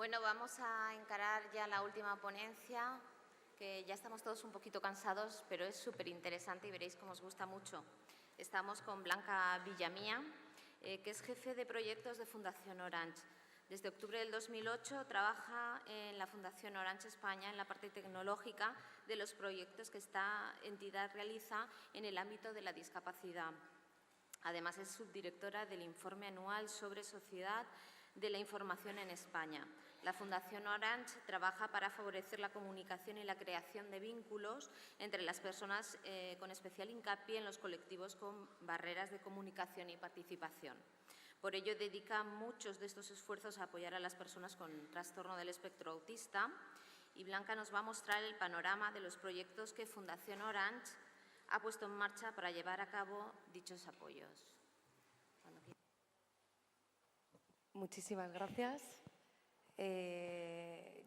Bueno, vamos a encarar ya la última ponencia, que ya estamos todos un poquito cansados, pero es súper interesante y veréis cómo os gusta mucho. Estamos con Blanca Villamía, que es jefe de proyectos de Fundación Orange. Desde octubre del 2008 trabaja en la Fundación Orange España en la parte tecnológica de los proyectos que esta entidad realiza en el ámbito de la discapacidad. Además, es subdirectora del Informe Anual sobre Sociedad de la Información en España. La Fundación Orange trabaja para favorecer la comunicación y la creación de vínculos entre las personas, con especial hincapié en los colectivos con barreras de comunicación y participación. Por ello, dedica muchos de estos esfuerzos a apoyar a las personas con trastorno del espectro autista. Y Blanca nos va a mostrar el panorama de los proyectos que Fundación Orange ha puesto en marcha para llevar a cabo dichos apoyos. Muchísimas gracias.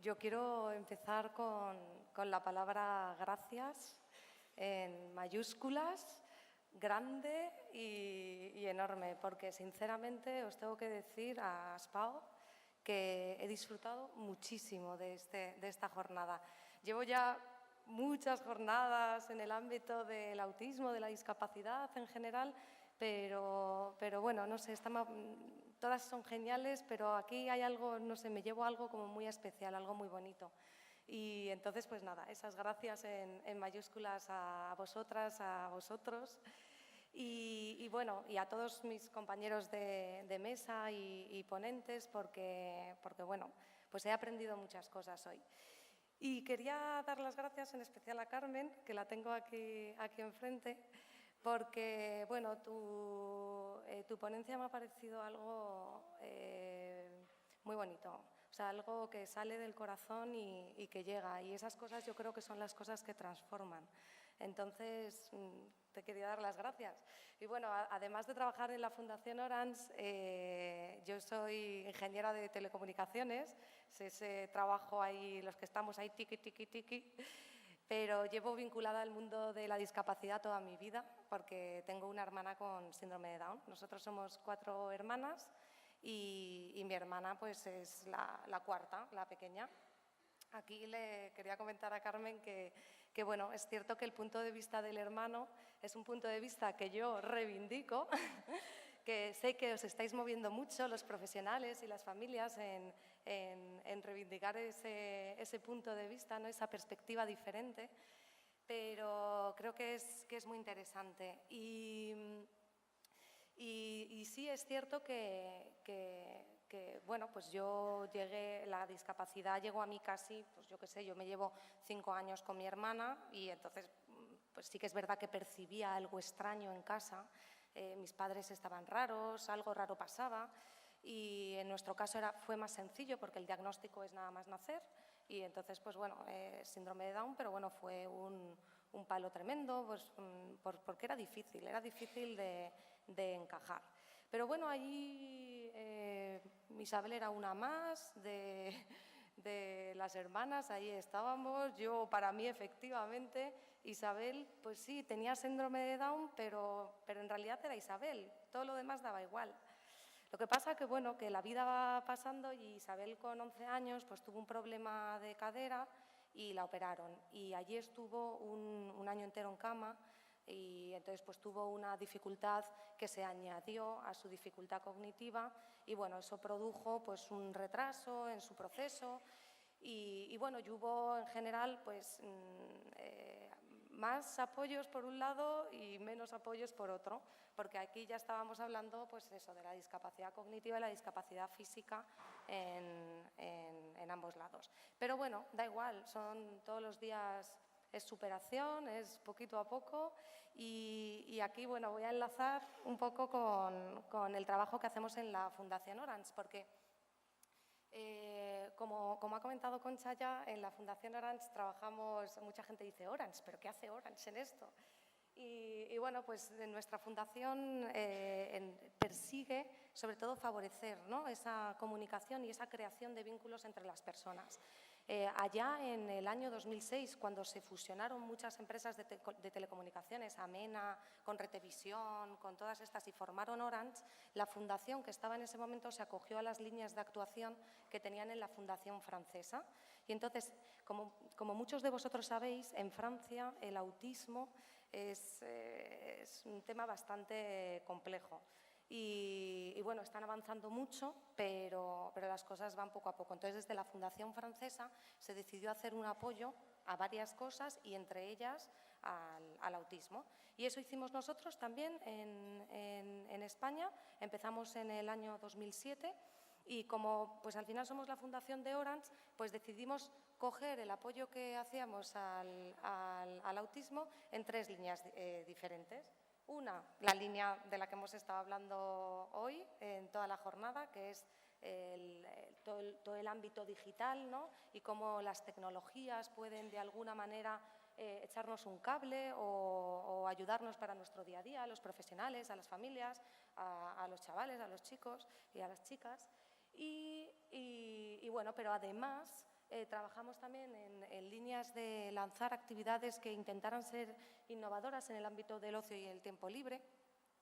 Yo quiero empezar con la palabra gracias en mayúsculas, grande y enorme, porque sinceramente os tengo que decir a Aspao que he disfrutado muchísimo de esta jornada. Llevo ya muchas jornadas en el ámbito del autismo, de la discapacidad en general, pero bueno, no sé, todas son geniales, pero aquí hay algo, no sé, me llevo algo como muy especial, algo muy bonito. Y entonces, pues nada, esas gracias en mayúsculas a vosotras, a vosotros. Y bueno, y a todos mis compañeros de mesa y ponentes, porque bueno, pues he aprendido muchas cosas hoy. Y quería dar las gracias en especial a Carmen, que la tengo aquí enfrente, porque bueno, tu ponencia me ha parecido algo muy bonito, o sea, algo que sale del corazón y que llega, y esas cosas yo creo que son las cosas que transforman. Entonces, te quería dar las gracias. Y bueno, además de trabajar en la Fundación Orange, yo soy ingeniera de telecomunicaciones, ese trabajo ahí, los que estamos ahí tiqui, tiqui, tiqui, pero llevo vinculada al mundo de la discapacidad toda mi vida porque tengo una hermana con síndrome de Down. Nosotros somos 4 hermanas y mi hermana pues es la cuarta, la pequeña. Aquí le quería comentar a Carmen que bueno, es cierto que el punto de vista del hermano es un punto de vista que yo reivindico, que sé que os estáis moviendo mucho los profesionales y las familias en reivindicar ese punto de vista, ¿no? Esa perspectiva diferente, pero creo que es muy interesante. Y sí es cierto que bueno, pues yo la discapacidad llegó a mí casi, pues yo qué sé, yo me llevo 5 años con mi hermana y entonces pues sí que es verdad que percibía algo extraño en casa, mis padres estaban raros, algo raro pasaba y en nuestro caso fue más sencillo porque el diagnóstico es nada más nacer y entonces pues bueno, síndrome de Down, pero bueno, fue un palo tremendo pues, porque era difícil de encajar. Pero bueno, allí Isabel era una más de las hermanas, ahí estábamos. Yo, para mí, efectivamente, Isabel, pues sí, tenía síndrome de Down, pero en realidad era Isabel, todo lo demás daba igual. Lo que pasa que, bueno, que la vida va pasando y Isabel con 11 años pues tuvo un problema de cadera y la operaron. Y allí estuvo un año entero en cama y entonces pues tuvo una dificultad que se añadió a su dificultad cognitiva y bueno, eso produjo pues un retraso en su proceso y bueno, y hubo en general pues más apoyos por un lado y menos apoyos por otro, porque aquí ya estábamos hablando pues eso, de la discapacidad cognitiva y la discapacidad física en ambos lados. Pero bueno, da igual, son todos los días, es superación, es poquito a poco y aquí bueno, voy a enlazar un poco con el trabajo que hacemos en la Fundación Orange, porque como ha comentado Concha ya, en la Fundación Orange trabajamos, mucha gente dice Orange, pero ¿qué hace Orange en esto? Y bueno, pues nuestra fundación persigue sobre todo favorecer, ¿no?, esa comunicación y esa creación de vínculos entre las personas. Allá en el año 2006, cuando se fusionaron muchas empresas de telecomunicaciones, Amena, con Retevisión, con todas estas, y formaron Orange, la fundación que estaba en ese momento se acogió a las líneas de actuación que tenían en la fundación francesa. Y entonces, como muchos de vosotros sabéis, en Francia el autismo es un tema bastante complejo. Y bueno, están avanzando mucho, pero las cosas van poco a poco. Entonces, desde la Fundación Francesa se decidió hacer un apoyo a varias cosas y entre ellas al autismo. Y eso hicimos nosotros también en España. Empezamos en el año 2007 y como pues al final somos la fundación de Orange, pues decidimos coger el apoyo que hacíamos al autismo en 3 líneas diferentes. Una, la línea de la que hemos estado hablando hoy en toda la jornada, que es todo el ámbito digital, ¿no? Y cómo las tecnologías pueden de alguna manera echarnos un cable o ayudarnos para nuestro día a día, a los profesionales, a las familias, a los chavales, a los chicos y a las chicas. Y bueno, pero además trabajamos también en líneas de lanzar actividades que intentaran ser innovadoras en el ámbito del ocio y el tiempo libre,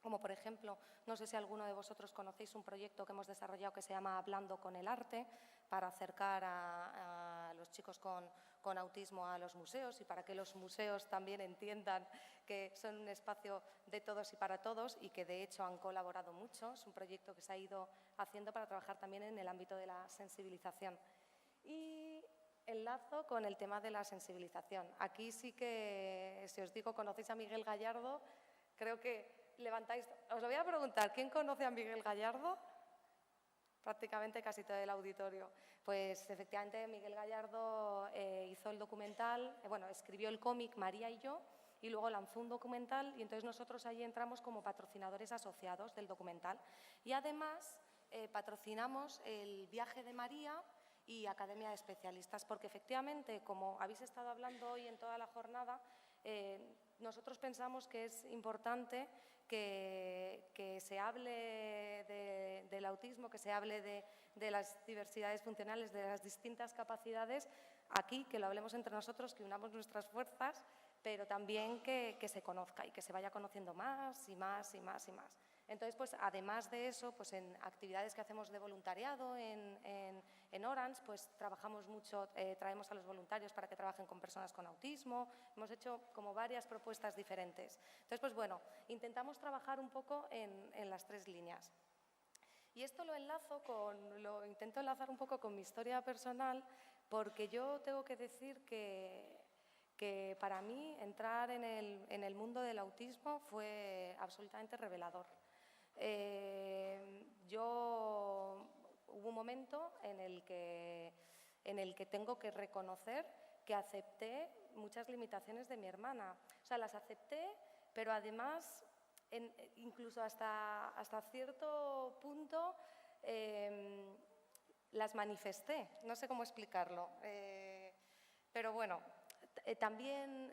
como por ejemplo, no sé si alguno de vosotros conocéis un proyecto que hemos desarrollado que se llama Hablando con el Arte, para acercar a los chicos con autismo a los museos y para que los museos también entiendan que son un espacio de todos y para todos y que de hecho han colaborado mucho. Es un proyecto que se ha ido haciendo para trabajar también en el ámbito de la sensibilización. Y enlazo con el tema de la sensibilización. Aquí sí que, si os digo, conocéis a Miguel Gallardo, creo que levantáis... Os lo voy a preguntar, ¿quién conoce a Miguel Gallardo? Prácticamente casi todo el auditorio. Pues efectivamente Miguel Gallardo hizo el documental, escribió el cómic María y yo, y luego lanzó un documental y entonces nosotros ahí entramos como patrocinadores asociados del documental. Y además patrocinamos el viaje de María y Academia de Especialistas, porque efectivamente, como habéis estado hablando hoy en toda la jornada, nosotros pensamos que es importante que se hable del autismo, que se hable de las diversidades funcionales, de las distintas capacidades, aquí, que lo hablemos entre nosotros, que unamos nuestras fuerzas, pero también que se conozca y que se vaya conociendo más y más y más y más. Entonces, pues, además de eso, pues, en actividades que hacemos de voluntariado en Orange, pues trabajamos mucho, traemos a los voluntarios para que trabajen con personas con autismo, hemos hecho como varias propuestas diferentes. Entonces, pues bueno, intentamos trabajar un poco en las 3 líneas. Y esto lo intento enlazar un poco con mi historia personal, porque yo tengo que decir que para mí entrar en el mundo del autismo fue absolutamente revelador. Hubo un momento en el que tengo que reconocer que acepté muchas limitaciones de mi hermana. O sea, las acepté, pero además, incluso hasta cierto punto, las manifesté. No sé cómo explicarlo. Pero bueno, también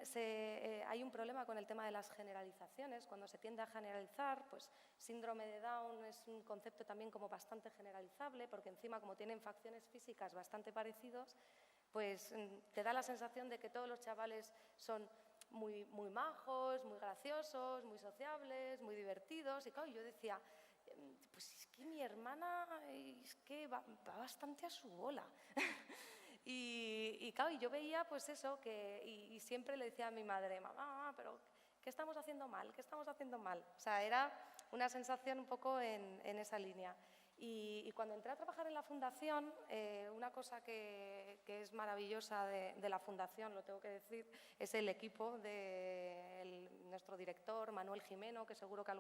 hay un problema con el tema de las generalizaciones. Cuando se tiende a generalizar, pues síndrome de Down es un concepto también como bastante generalizable, porque encima, como tienen facciones físicas bastante parecidos, pues te da la sensación de que todos los chavales son muy, muy majos, muy graciosos, muy sociables, muy divertidos. Y claro, yo decía, pues es que mi hermana es que va bastante a su bola. Y claro, yo veía pues eso, y siempre le decía a mi madre, mamá, pero ¿qué estamos haciendo mal? ¿Qué estamos haciendo mal? O sea, era una sensación un poco en esa línea. Y cuando entré a trabajar en la fundación, una cosa que es maravillosa de la fundación, lo tengo que decir, es el equipo de nuestro director, Manuel Jimeno, que seguro que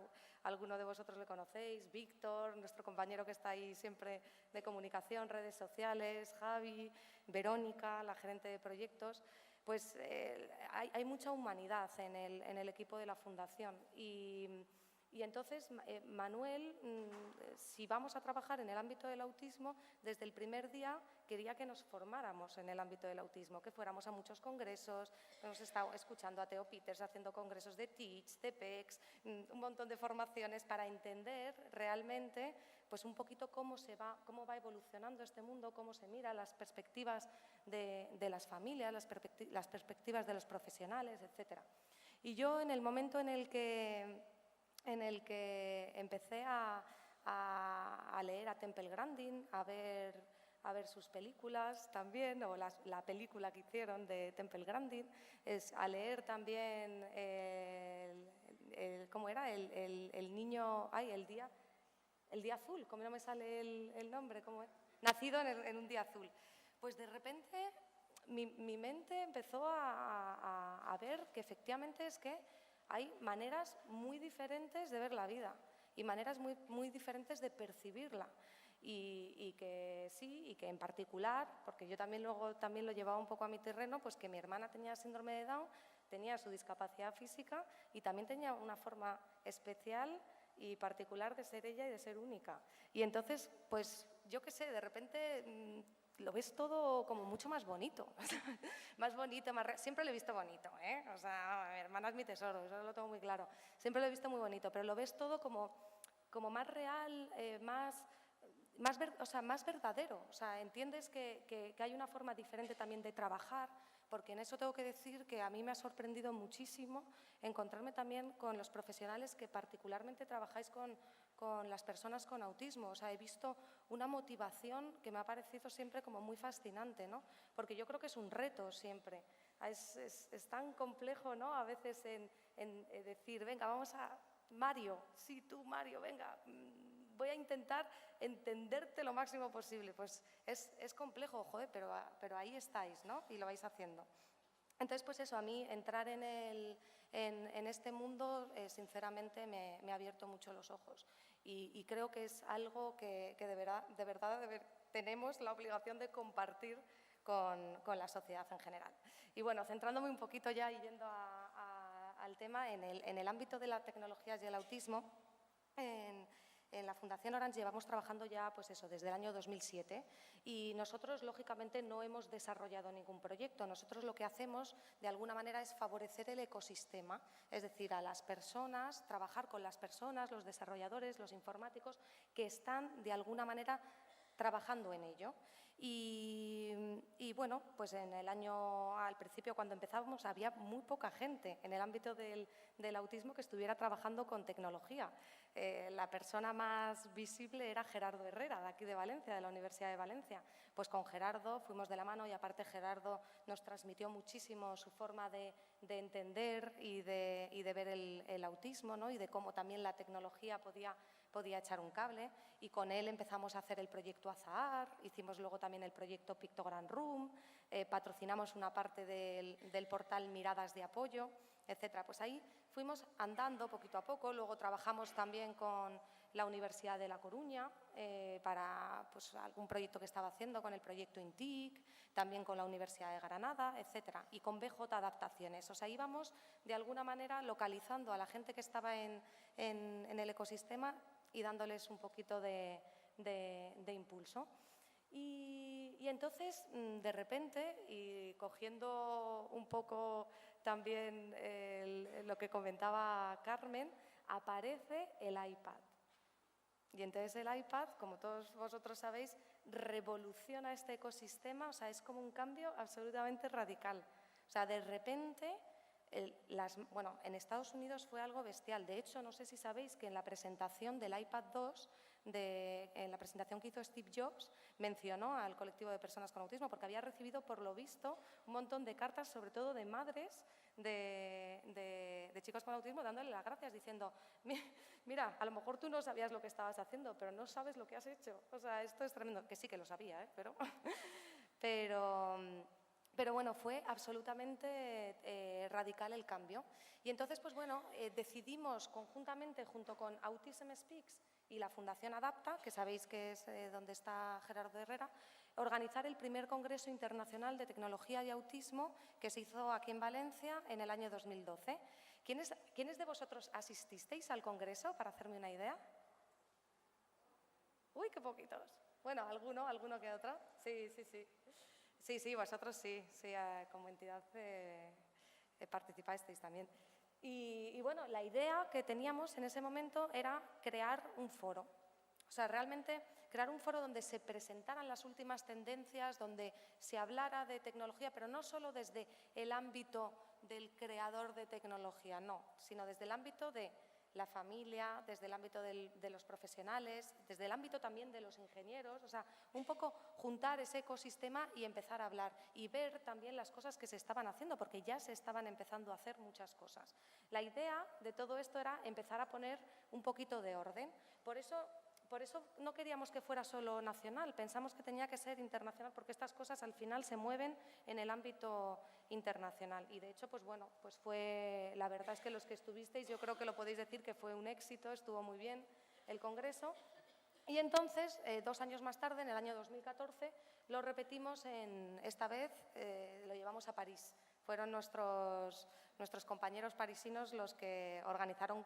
alguno de vosotros le conocéis, Víctor, nuestro compañero que está ahí siempre de comunicación, redes sociales, Javi, Verónica, la gerente de proyectos. Pues hay mucha humanidad en el equipo de la fundación y Y entonces, Manuel, si vamos a trabajar en el ámbito del autismo, desde el primer día quería que nos formáramos en el ámbito del autismo, que fuéramos a muchos congresos. Hemos estado escuchando a Theo Peters haciendo congresos de TEACH, de PECS, un montón de formaciones para entender realmente pues un poquito cómo va evolucionando este mundo, cómo se mira, las perspectivas de las familias, las perspectivas de los profesionales, etc. Y yo, en el momento en el que empecé a leer a Temple Grandin, a ver sus películas también, o la película que hicieron de Temple Grandin, a leer también ¿cómo era? El niño, el día azul, ¿cómo no me sale el nombre? ¿Cómo es? Nacido en un día azul. Pues de repente mi mente empezó a ver que efectivamente es que hay maneras muy diferentes de ver la vida y maneras muy diferentes de percibirla. Y que sí, y que en particular, porque yo también luego lo llevaba un poco a mi terreno, pues que mi hermana tenía síndrome de Down, tenía su discapacidad física y también tenía una forma especial y particular de ser ella y de ser única. Y entonces, pues yo qué sé, de repente lo ves todo como mucho más bonito, más bonito, siempre lo he visto bonito, ¿eh? O sea, mi hermana es mi tesoro, eso lo tengo muy claro. Siempre lo he visto muy bonito, pero lo ves todo como más real, más verdadero. O sea, entiendes que hay una forma diferente también de trabajar, porque en eso tengo que decir que a mí me ha sorprendido muchísimo encontrarme también con los profesionales que particularmente trabajáis con las personas con autismo. O sea, he visto una motivación que me ha parecido siempre como muy fascinante, ¿no? Porque yo creo que es un reto siempre. Es tan complejo, ¿no? A veces en decir, venga, vamos a… Mario, sí, tú, Mario, venga, voy a intentar entenderte lo máximo posible. Pues es complejo, joder, pero ahí estáis, ¿no? Y lo vais haciendo. Entonces, pues eso, a mí entrar en este mundo, sinceramente, me ha abierto mucho los ojos. Y creo que es algo que de verdad tenemos la obligación de compartir con la sociedad en general. Y bueno, centrándome un poquito ya y yendo al tema, en el ámbito de las tecnologías y el autismo, en la Fundación Orange llevamos trabajando ya, pues eso, desde el año 2007 y nosotros, lógicamente, no hemos desarrollado ningún proyecto. Nosotros lo que hacemos, de alguna manera, es favorecer el ecosistema, es decir, a las personas, trabajar con las personas, los desarrolladores, los informáticos, que están, de alguna manera, trabajando en ello. Y bueno, pues en el año, al principio, cuando empezábamos, había muy poca gente en el ámbito del autismo que estuviera trabajando con tecnología. La persona más visible era Gerardo Herrera, de aquí de Valencia, de la Universidad de Valencia. Pues con Gerardo fuimos de la mano y aparte Gerardo nos transmitió muchísimo su forma de entender y de ver el autismo, ¿no? Y de cómo también la tecnología podía echar un cable, y con él empezamos a hacer el proyecto Azahar, hicimos luego también el proyecto Pictogram Room, patrocinamos una parte del portal Miradas de Apoyo, etcétera. Pues ahí fuimos andando poquito a poco. Luego trabajamos también con la Universidad de La Coruña para pues, algún proyecto que estaba haciendo con el proyecto INTIC, también con la Universidad de Granada, etcétera, y con BJ Adaptaciones. O sea, íbamos de alguna manera localizando a la gente que estaba en el ecosistema y dándoles un poquito de impulso. Y entonces, de repente, y cogiendo un poco también lo que comentaba Carmen, aparece el iPad. Y entonces el iPad, como todos vosotros sabéis, revoluciona este ecosistema, o sea, es como un cambio absolutamente radical. O sea, de repente, en Estados Unidos fue algo bestial. De hecho, no sé si sabéis que en la presentación del iPad 2, en la presentación que hizo Steve Jobs, mencionó al colectivo de personas con autismo porque había recibido, por lo visto, un montón de cartas, sobre todo de madres de chicos con autismo, dándole las gracias, diciendo, mira, a lo mejor tú no sabías lo que estabas haciendo, pero no sabes lo que has hecho. O sea, esto es tremendo. Que sí que lo sabía, pero bueno, fue absolutamente radical el cambio. Y entonces, pues bueno, decidimos conjuntamente, junto con Autism Speaks y la Fundación Adapta, que sabéis que es donde está Gerardo Herrera, organizar el primer Congreso Internacional de Tecnología y Autismo que se hizo aquí en Valencia en el año 2012. ¿Quiénes de vosotros asististeis al Congreso, para hacerme una idea? ¡Uy, qué poquitos! Bueno, alguno que otro. Sí. Sí, vosotros sí, como entidad participasteis también. Y bueno, la idea que teníamos en ese momento era crear un foro. O sea, realmente crear un foro donde se presentaran las últimas tendencias, donde se hablara de tecnología, pero no solo desde el ámbito del creador de tecnología, no, sino desde el ámbito de la familia, desde el ámbito de los profesionales, desde el ámbito también de los ingenieros, o sea, un poco juntar ese ecosistema y empezar a hablar y ver también las cosas que se estaban haciendo, porque ya se estaban empezando a hacer muchas cosas. La idea de todo esto era empezar a poner un poquito de orden. Por eso no queríamos que fuera solo nacional, pensamos que tenía que ser internacional, porque estas cosas al final se mueven en el ámbito internacional. Y de hecho, pues bueno, la verdad es que los que estuvisteis, yo creo que lo podéis decir que fue un éxito, estuvo muy bien el Congreso. Y entonces, 2 años más tarde, en el año 2014, lo repetimos, esta vez lo llevamos a París. Fueron nuestros compañeros parisinos los que organizaron,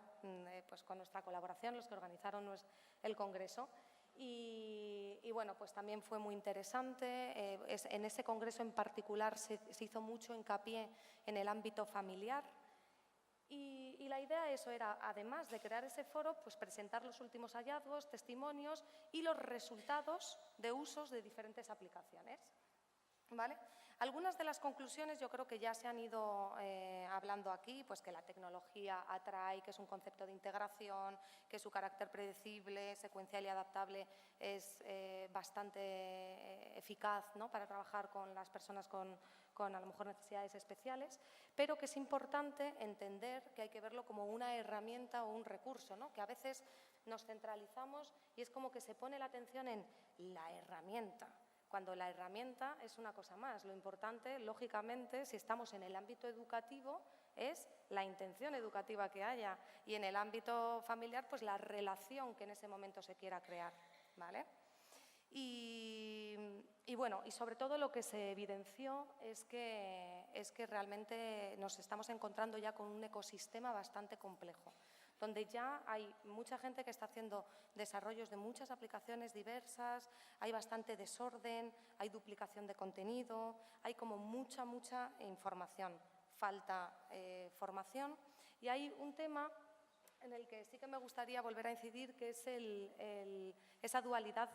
pues con nuestra colaboración, los que organizaron el Congreso. Y bueno, pues también fue muy interesante. En ese congreso en particular se hizo mucho hincapié en el ámbito familiar. Y la idea eso era, además de crear ese foro, pues presentar los últimos hallazgos, testimonios y los resultados de usos de diferentes aplicaciones. ¿Vale? Algunas de las conclusiones yo creo que ya se han ido hablando aquí, pues que la tecnología atrae, que es un concepto de integración, que su carácter predecible, secuencial y adaptable es bastante eficaz, ¿no?, para trabajar con las personas con a lo mejor necesidades especiales, pero que es importante entender que hay que verlo como una herramienta o un recurso, ¿no?, que a veces nos centralizamos y es como que se pone la atención en la herramienta, cuando la herramienta es una cosa más. Lo importante, lógicamente, si estamos en el ámbito educativo, es la intención educativa que haya, y en el ámbito familiar, pues la relación que en ese momento se quiera crear, ¿vale? Y bueno, y sobre todo lo que se evidenció es que realmente nos estamos encontrando ya con un ecosistema bastante complejo, donde ya hay mucha gente que está haciendo desarrollos de muchas aplicaciones diversas, hay bastante desorden, hay duplicación de contenido, hay como mucha información, falta formación, y hay un tema en el que sí que me gustaría volver a incidir, que es esa dualidad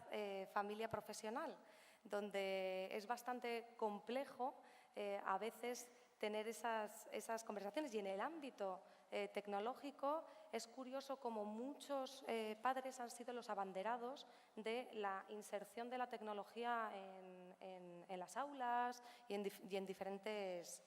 familia-profesional, donde es bastante complejo a veces tener esas conversaciones. Y en el ámbito tecnológico es curioso cómo muchos padres han sido los abanderados de la inserción de la tecnología en las aulas y en diferentes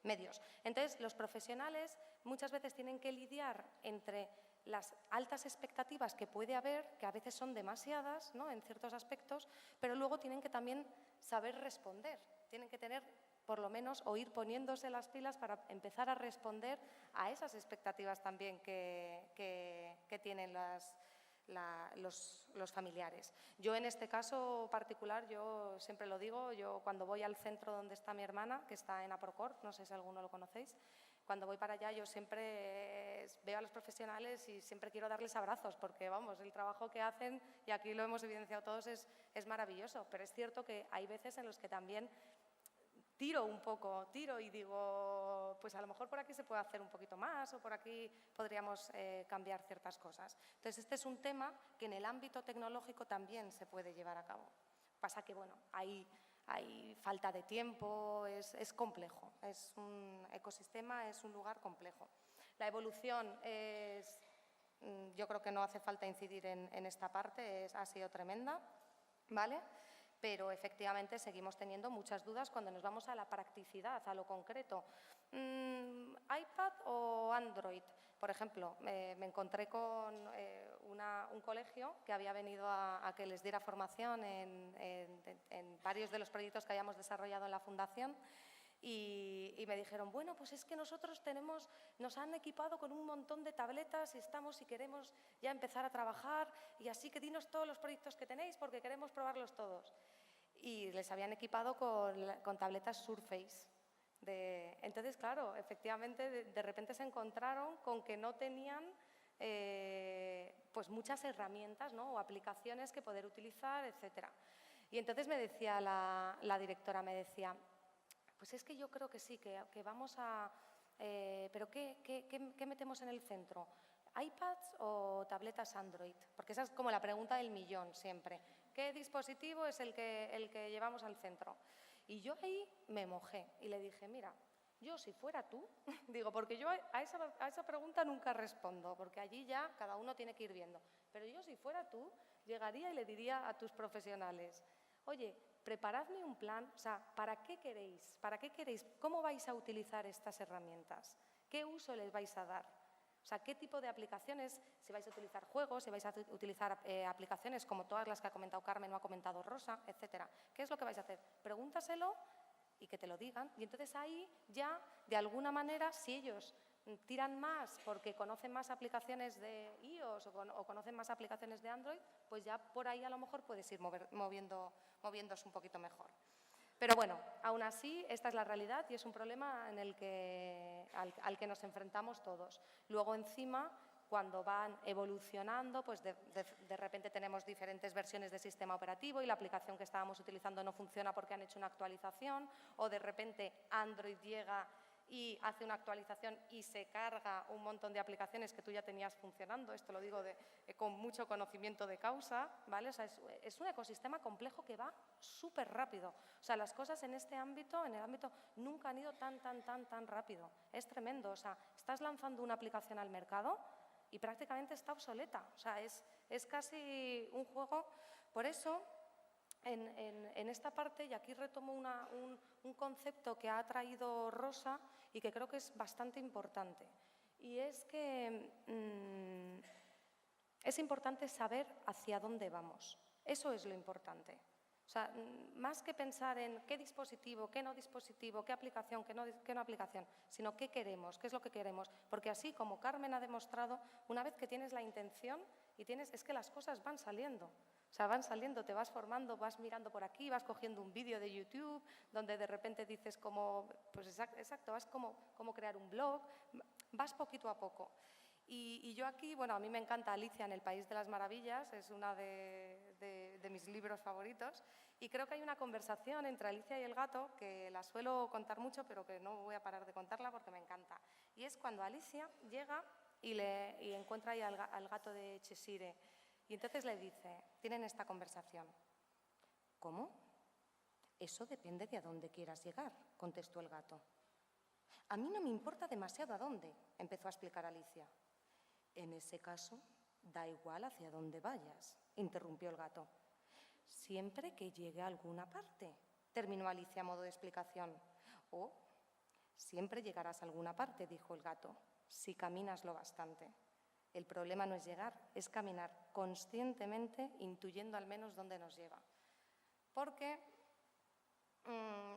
medios. Entonces, los profesionales muchas veces tienen que lidiar entre las altas expectativas que puede haber, que a veces son demasiadas, ¿no?, en ciertos aspectos, pero luego tienen que también saber responder, tienen que tener por lo menos o ir poniéndose las pilas para empezar a responder a esas expectativas también que tienen los familiares. Yo en este caso particular, yo siempre lo digo, yo cuando voy al centro donde está mi hermana, que está en Aprocorp, no sé si alguno lo conocéis, cuando voy para allá yo siempre veo a los profesionales y siempre quiero darles abrazos, porque vamos, el trabajo que hacen, y aquí lo hemos evidenciado todos, es maravilloso, pero es cierto que hay veces en los que también tiro y digo, pues a lo mejor por aquí se puede hacer un poquito más o por aquí podríamos cambiar ciertas cosas. Entonces, este es un tema que en el ámbito tecnológico también se puede llevar a cabo. Pasa que, bueno, hay falta de tiempo, es complejo, es un ecosistema, es un lugar complejo. La evolución yo creo que no hace falta incidir en esta parte, ha sido tremenda, ¿vale? Pero efectivamente seguimos teniendo muchas dudas cuando nos vamos a la practicidad, a lo concreto. ¿iPad o Android? Por ejemplo, me encontré con un colegio que había venido a que les diera formación en varios de los proyectos que habíamos desarrollado en la Fundación. Y me dijeron, bueno, pues es que nosotros nos han equipado con un montón de tabletas y queremos ya empezar a trabajar, y así que dinos todos los proyectos que tenéis porque queremos probarlos todos. y les habían equipado con tabletas Surface. Entonces, claro, efectivamente, de repente se encontraron con que no tenían pues muchas herramientas, ¿no? O aplicaciones que poder utilizar, etcétera. Y entonces me decía la directora, me decía, pues es que yo creo que sí, que vamos a… ¿pero qué metemos en el centro? ¿iPads o tabletas Android? Porque esa es como la pregunta del millón siempre. ¿Qué dispositivo es el que llevamos al centro? Y yo ahí me mojé y le dije, mira, yo si fuera tú, digo, porque yo a esa pregunta nunca respondo, porque allí ya cada uno tiene que ir viendo. Pero yo si fuera tú, llegaría y le diría a tus profesionales, oye, preparadme un plan, o sea, ¿para qué queréis? ¿Para qué queréis? ¿Cómo vais a utilizar estas herramientas? ¿Qué uso les vais a dar? O sea, ¿qué tipo de aplicaciones? Si vais a utilizar juegos, si vais a utilizar aplicaciones como todas las que ha comentado Carmen o ha comentado Rosa, etcétera. ¿Qué es lo que vais a hacer? Pregúntaselo y que te lo digan. Y entonces ahí ya, de alguna manera, si ellos tiran más porque conocen más aplicaciones de iOS o conocen más aplicaciones de Android, pues ya por ahí a lo mejor puedes ir moviéndose un poquito mejor. Pero bueno, aún así, esta es la realidad y es un problema en al que nos enfrentamos todos. Luego, encima, cuando van evolucionando, pues de repente tenemos diferentes versiones de sistema operativo y la aplicación que estábamos utilizando no funciona porque han hecho una actualización, o de repente Android llega y hace una actualización y se carga un montón de aplicaciones que tú ya tenías funcionando. Esto lo digo con mucho conocimiento de causa, ¿vale? O sea, es un ecosistema complejo que va súper rápido. O sea, las cosas en este ámbito, en el ámbito, nunca han ido tan rápido. Es tremendo. O sea, estás lanzando una aplicación al mercado y prácticamente está obsoleta. O sea, es casi un juego. Por eso, en esta parte, y aquí retomo un concepto que ha traído Rosa y que creo que es bastante importante, y es que es importante saber hacia dónde vamos. Eso es lo importante. O sea, más que pensar en qué dispositivo, qué aplicación, qué no aplicación, sino qué queremos, qué es lo que queremos. Porque así, como Carmen ha demostrado, una vez que tienes la intención, es que las cosas van saliendo. O sea, van saliendo, te vas formando, vas mirando por aquí, vas cogiendo un vídeo de YouTube donde de repente dices cómo, pues exacto, vas cómo crear un blog, vas poquito a poco. Y yo aquí, bueno, a mí me encanta Alicia en el País de las Maravillas, es uno de mis libros favoritos, y creo que hay una conversación entre Alicia y el gato que la suelo contar mucho, pero que no voy a parar de contarla porque me encanta. Y es cuando Alicia llega y encuentra ahí al gato de Cheshire. Y entonces le dice, tienen esta conversación. ¿Cómo? Eso depende de a dónde quieras llegar, contestó el gato. A mí no me importa demasiado a dónde, empezó a explicar Alicia. En ese caso, da igual hacia dónde vayas, interrumpió el gato. Siempre que llegue a alguna parte, terminó Alicia a modo de explicación. Oh, siempre llegarás a alguna parte, dijo el gato, si caminas lo bastante. El problema no es llegar, es caminar conscientemente, intuyendo al menos dónde nos lleva. Porque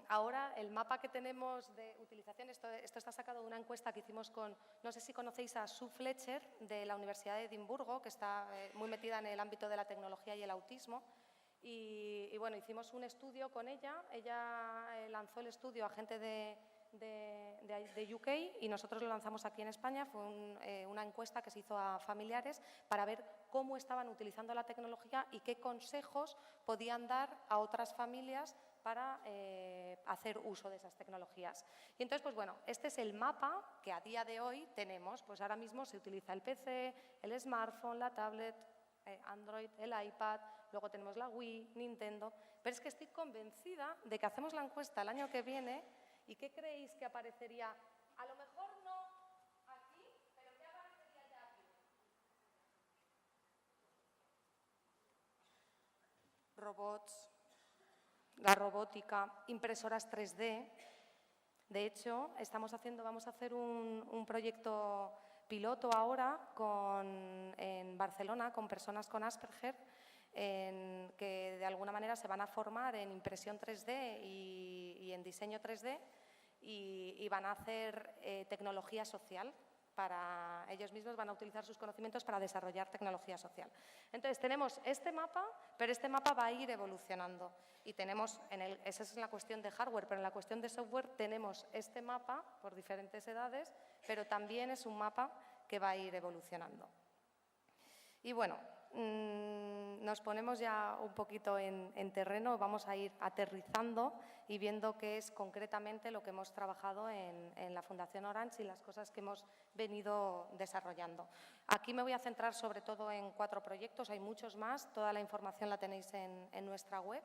ahora el mapa que tenemos de utilización, esto está sacado de una encuesta que hicimos no sé si conocéis a Sue Fletcher de la Universidad de Edimburgo, que está muy metida en el ámbito de la tecnología y el autismo. Y bueno, hicimos un estudio con ella. Ella lanzó el estudio a gente de UK y nosotros lo lanzamos aquí en España. Fue una encuesta que se hizo a familiares para ver cómo estaban utilizando la tecnología y qué consejos podían dar a otras familias para hacer uso de esas tecnologías. Y entonces, pues bueno, este es el mapa que a día de hoy tenemos. Pues ahora mismo se utiliza el PC, el smartphone, la tablet, Android, el iPad, luego tenemos la Wii, Nintendo. Pero es que estoy convencida de que hacemos la encuesta el año que viene. ¿Y qué creéis que aparecería? A lo mejor no aquí, pero ¿qué aparecería ya aquí? Robots, la robótica, impresoras 3D. De hecho, vamos a hacer un proyecto piloto ahora en Barcelona con personas con Asperger, que de alguna manera se van a formar en impresión 3D y en diseño 3D y van a hacer tecnología social. para ellos mismos, van a utilizar sus conocimientos para desarrollar tecnología social. Entonces, tenemos este mapa, pero este mapa va a ir evolucionando. Y tenemos, esa es la cuestión de hardware, pero en la cuestión de software tenemos este mapa por diferentes edades, pero también es un mapa que va a ir evolucionando. Y bueno, nos ponemos ya un poquito en terreno, vamos a ir aterrizando y viendo qué es concretamente lo que hemos trabajado en la Fundación Orange y las cosas que hemos venido desarrollando. Aquí me voy a centrar sobre todo en 4 proyectos, hay muchos más, toda la información la tenéis en nuestra web,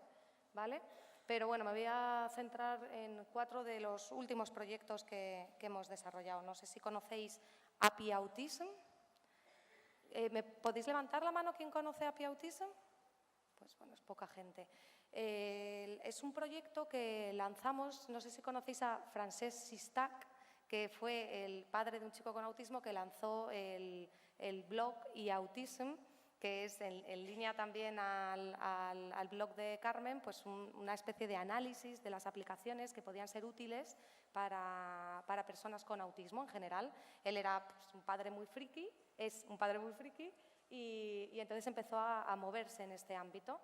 ¿vale? Pero bueno, me voy a centrar en 4 de los últimos proyectos que hemos desarrollado. No sé si conocéis API Autism. ¿Me podéis levantar la mano quien conoce API Autism? Pues bueno, es poca gente. Es un proyecto que lanzamos, no sé si conocéis a Francesc Sistac, que fue el padre de un chico con autismo que lanzó el blog eAutism, que es en línea también al blog de Carmen, pues una especie de análisis de las aplicaciones que podían ser útiles para personas con autismo en general. Él era pues, un padre muy friki, es un padre muy friki y entonces empezó a moverse en este ámbito.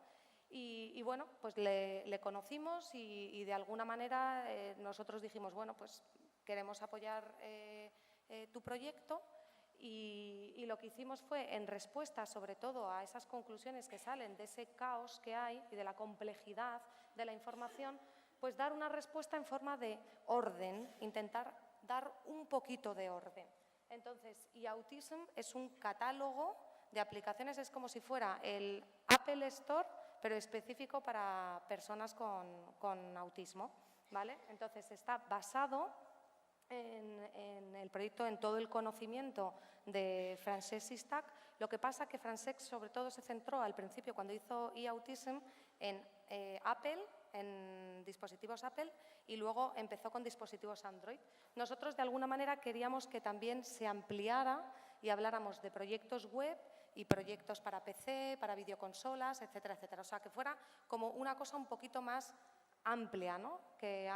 Y bueno, pues le conocimos y de alguna manera nosotros dijimos, bueno, pues queremos apoyar tu proyecto. Y lo que hicimos fue, en respuesta sobre todo a esas conclusiones que salen de ese caos que hay y de la complejidad de la información, pues dar una respuesta en forma de orden, intentar dar un poquito de orden. Entonces, eAutism es un catálogo de aplicaciones, es como si fuera el Apple Store, pero específico para personas con autismo, ¿vale? Entonces, está basado en el proyecto, en todo el conocimiento de Francesc Sistac. Lo que pasa es que Francesc sobre todo se centró al principio, cuando hizo eAutism, en Apple, en dispositivos Apple, y luego empezó con dispositivos Android. Nosotros de alguna manera queríamos que también se ampliara y habláramos de proyectos web y proyectos para PC, para videoconsolas, etcétera, etcétera. O sea, que fuera como una cosa un poquito más amplia, ¿no? Que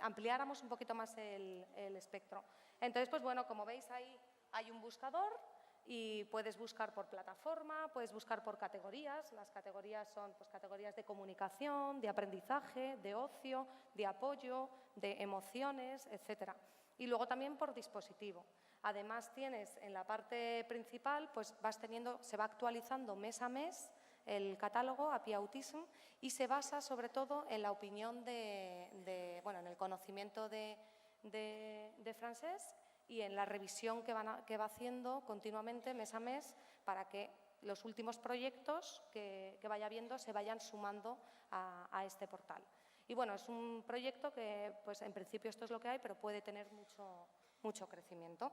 ampliáramos un poquito más el espectro. Entonces, pues bueno, como veis ahí hay un buscador y puedes buscar por plataforma, puedes buscar por categorías. Las categorías son pues, categorías de comunicación, de aprendizaje, de ocio, de apoyo, de emociones, etcétera. Y luego también por dispositivo. Además tienes en la parte principal, pues se va actualizando mes a mes el catálogo API Autism y se basa sobre todo en la opinión en el conocimiento de Francesc y en la revisión que va haciendo continuamente mes a mes para que los últimos proyectos que vaya viendo se vayan sumando a este portal. Y bueno, es un proyecto que pues en principio esto es lo que hay, pero puede tener mucho crecimiento.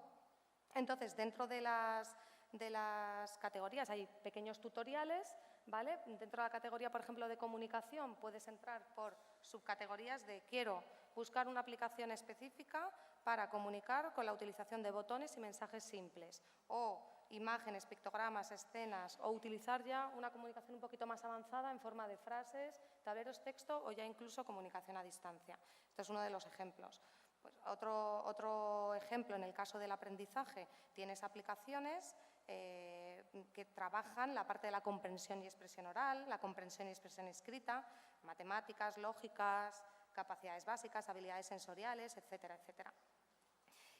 Entonces, dentro de las categorías hay pequeños tutoriales, ¿vale? Dentro de la categoría, por ejemplo, de comunicación, puedes entrar por subcategorías de quiero buscar una aplicación específica para comunicar con la utilización de botones y mensajes simples, o imágenes, pictogramas, escenas, o utilizar ya una comunicación un poquito más avanzada en forma de frases, tableros, texto o ya incluso comunicación a distancia. Este es uno de los ejemplos. Pues otro ejemplo, en el caso del aprendizaje, tienes aplicaciones que trabajan la parte de la comprensión y expresión oral, la comprensión y expresión escrita, matemáticas, lógicas, capacidades básicas, habilidades sensoriales, etcétera, etcétera.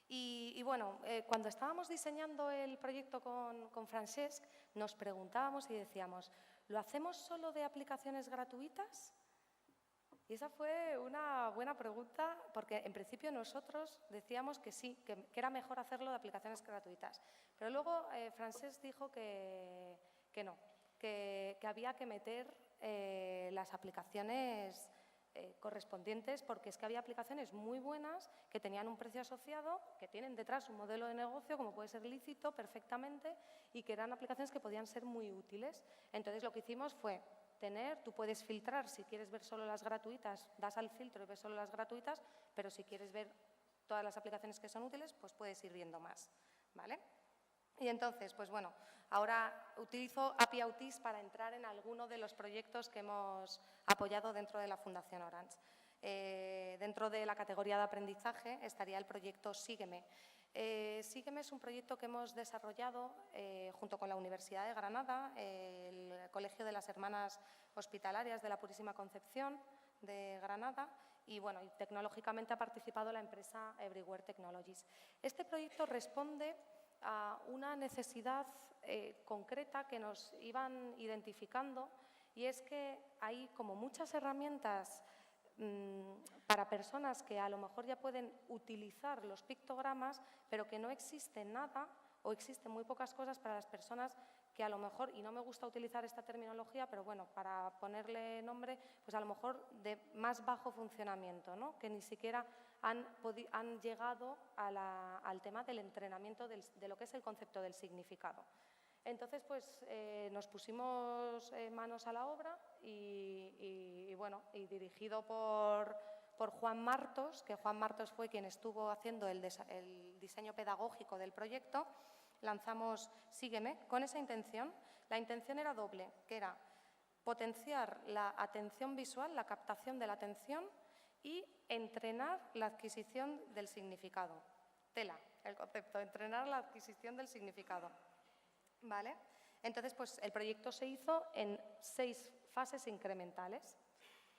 Y bueno, cuando estábamos diseñando el proyecto con Francesc, nos preguntábamos y decíamos, ¿lo hacemos solo de aplicaciones gratuitas? Y esa fue una buena pregunta, porque en principio nosotros decíamos que sí, que era mejor hacerlo de aplicaciones gratuitas. Pero luego Francesc dijo que no, que había que meter las aplicaciones correspondientes, porque es que había aplicaciones muy buenas que tenían un precio asociado, que tienen detrás un modelo de negocio, como puede ser lícito perfectamente, y que eran aplicaciones que podían ser muy útiles. Entonces lo que hicimos fue tú puedes filtrar, si quieres ver solo las gratuitas, das al filtro y ves solo las gratuitas, pero si quieres ver todas las aplicaciones que son útiles, pues puedes ir viendo más, ¿vale? Y entonces, pues bueno, ahora utilizo API Autism para entrar en alguno de los proyectos que hemos apoyado dentro de la Fundación Orange. Dentro de la categoría de aprendizaje estaría el proyecto Sígueme. Sígueme es un proyecto que hemos desarrollado junto con la Universidad de Granada, el Colegio de las Hermanas Hospitalarias de la Purísima Concepción de Granada y, bueno, y tecnológicamente ha participado la empresa Everywhere Technologies. Este proyecto responde a una necesidad concreta que nos iban identificando, y es que hay como muchas herramientas para personas que a lo mejor ya pueden utilizar los pictogramas, pero que no existe nada o existen muy pocas cosas para las personas que a lo mejor, y no me gusta utilizar esta terminología, pero bueno, para ponerle nombre, pues a lo mejor de más bajo funcionamiento, ¿no? Que ni siquiera han llegado al tema del entrenamiento de lo que es el concepto del significado. Entonces, pues nos pusimos manos a la obra y bueno, y dirigido por Juan Martos, que Juan Martos fue quien estuvo haciendo el diseño pedagógico del proyecto, lanzamos Sígueme con esa intención. La intención era doble, que era potenciar la atención visual, la captación de la atención y entrenar la adquisición del significado. Tela, el concepto, entrenar la adquisición del significado. ¿Vale? Entonces, pues el proyecto se hizo en 6 fases incrementales.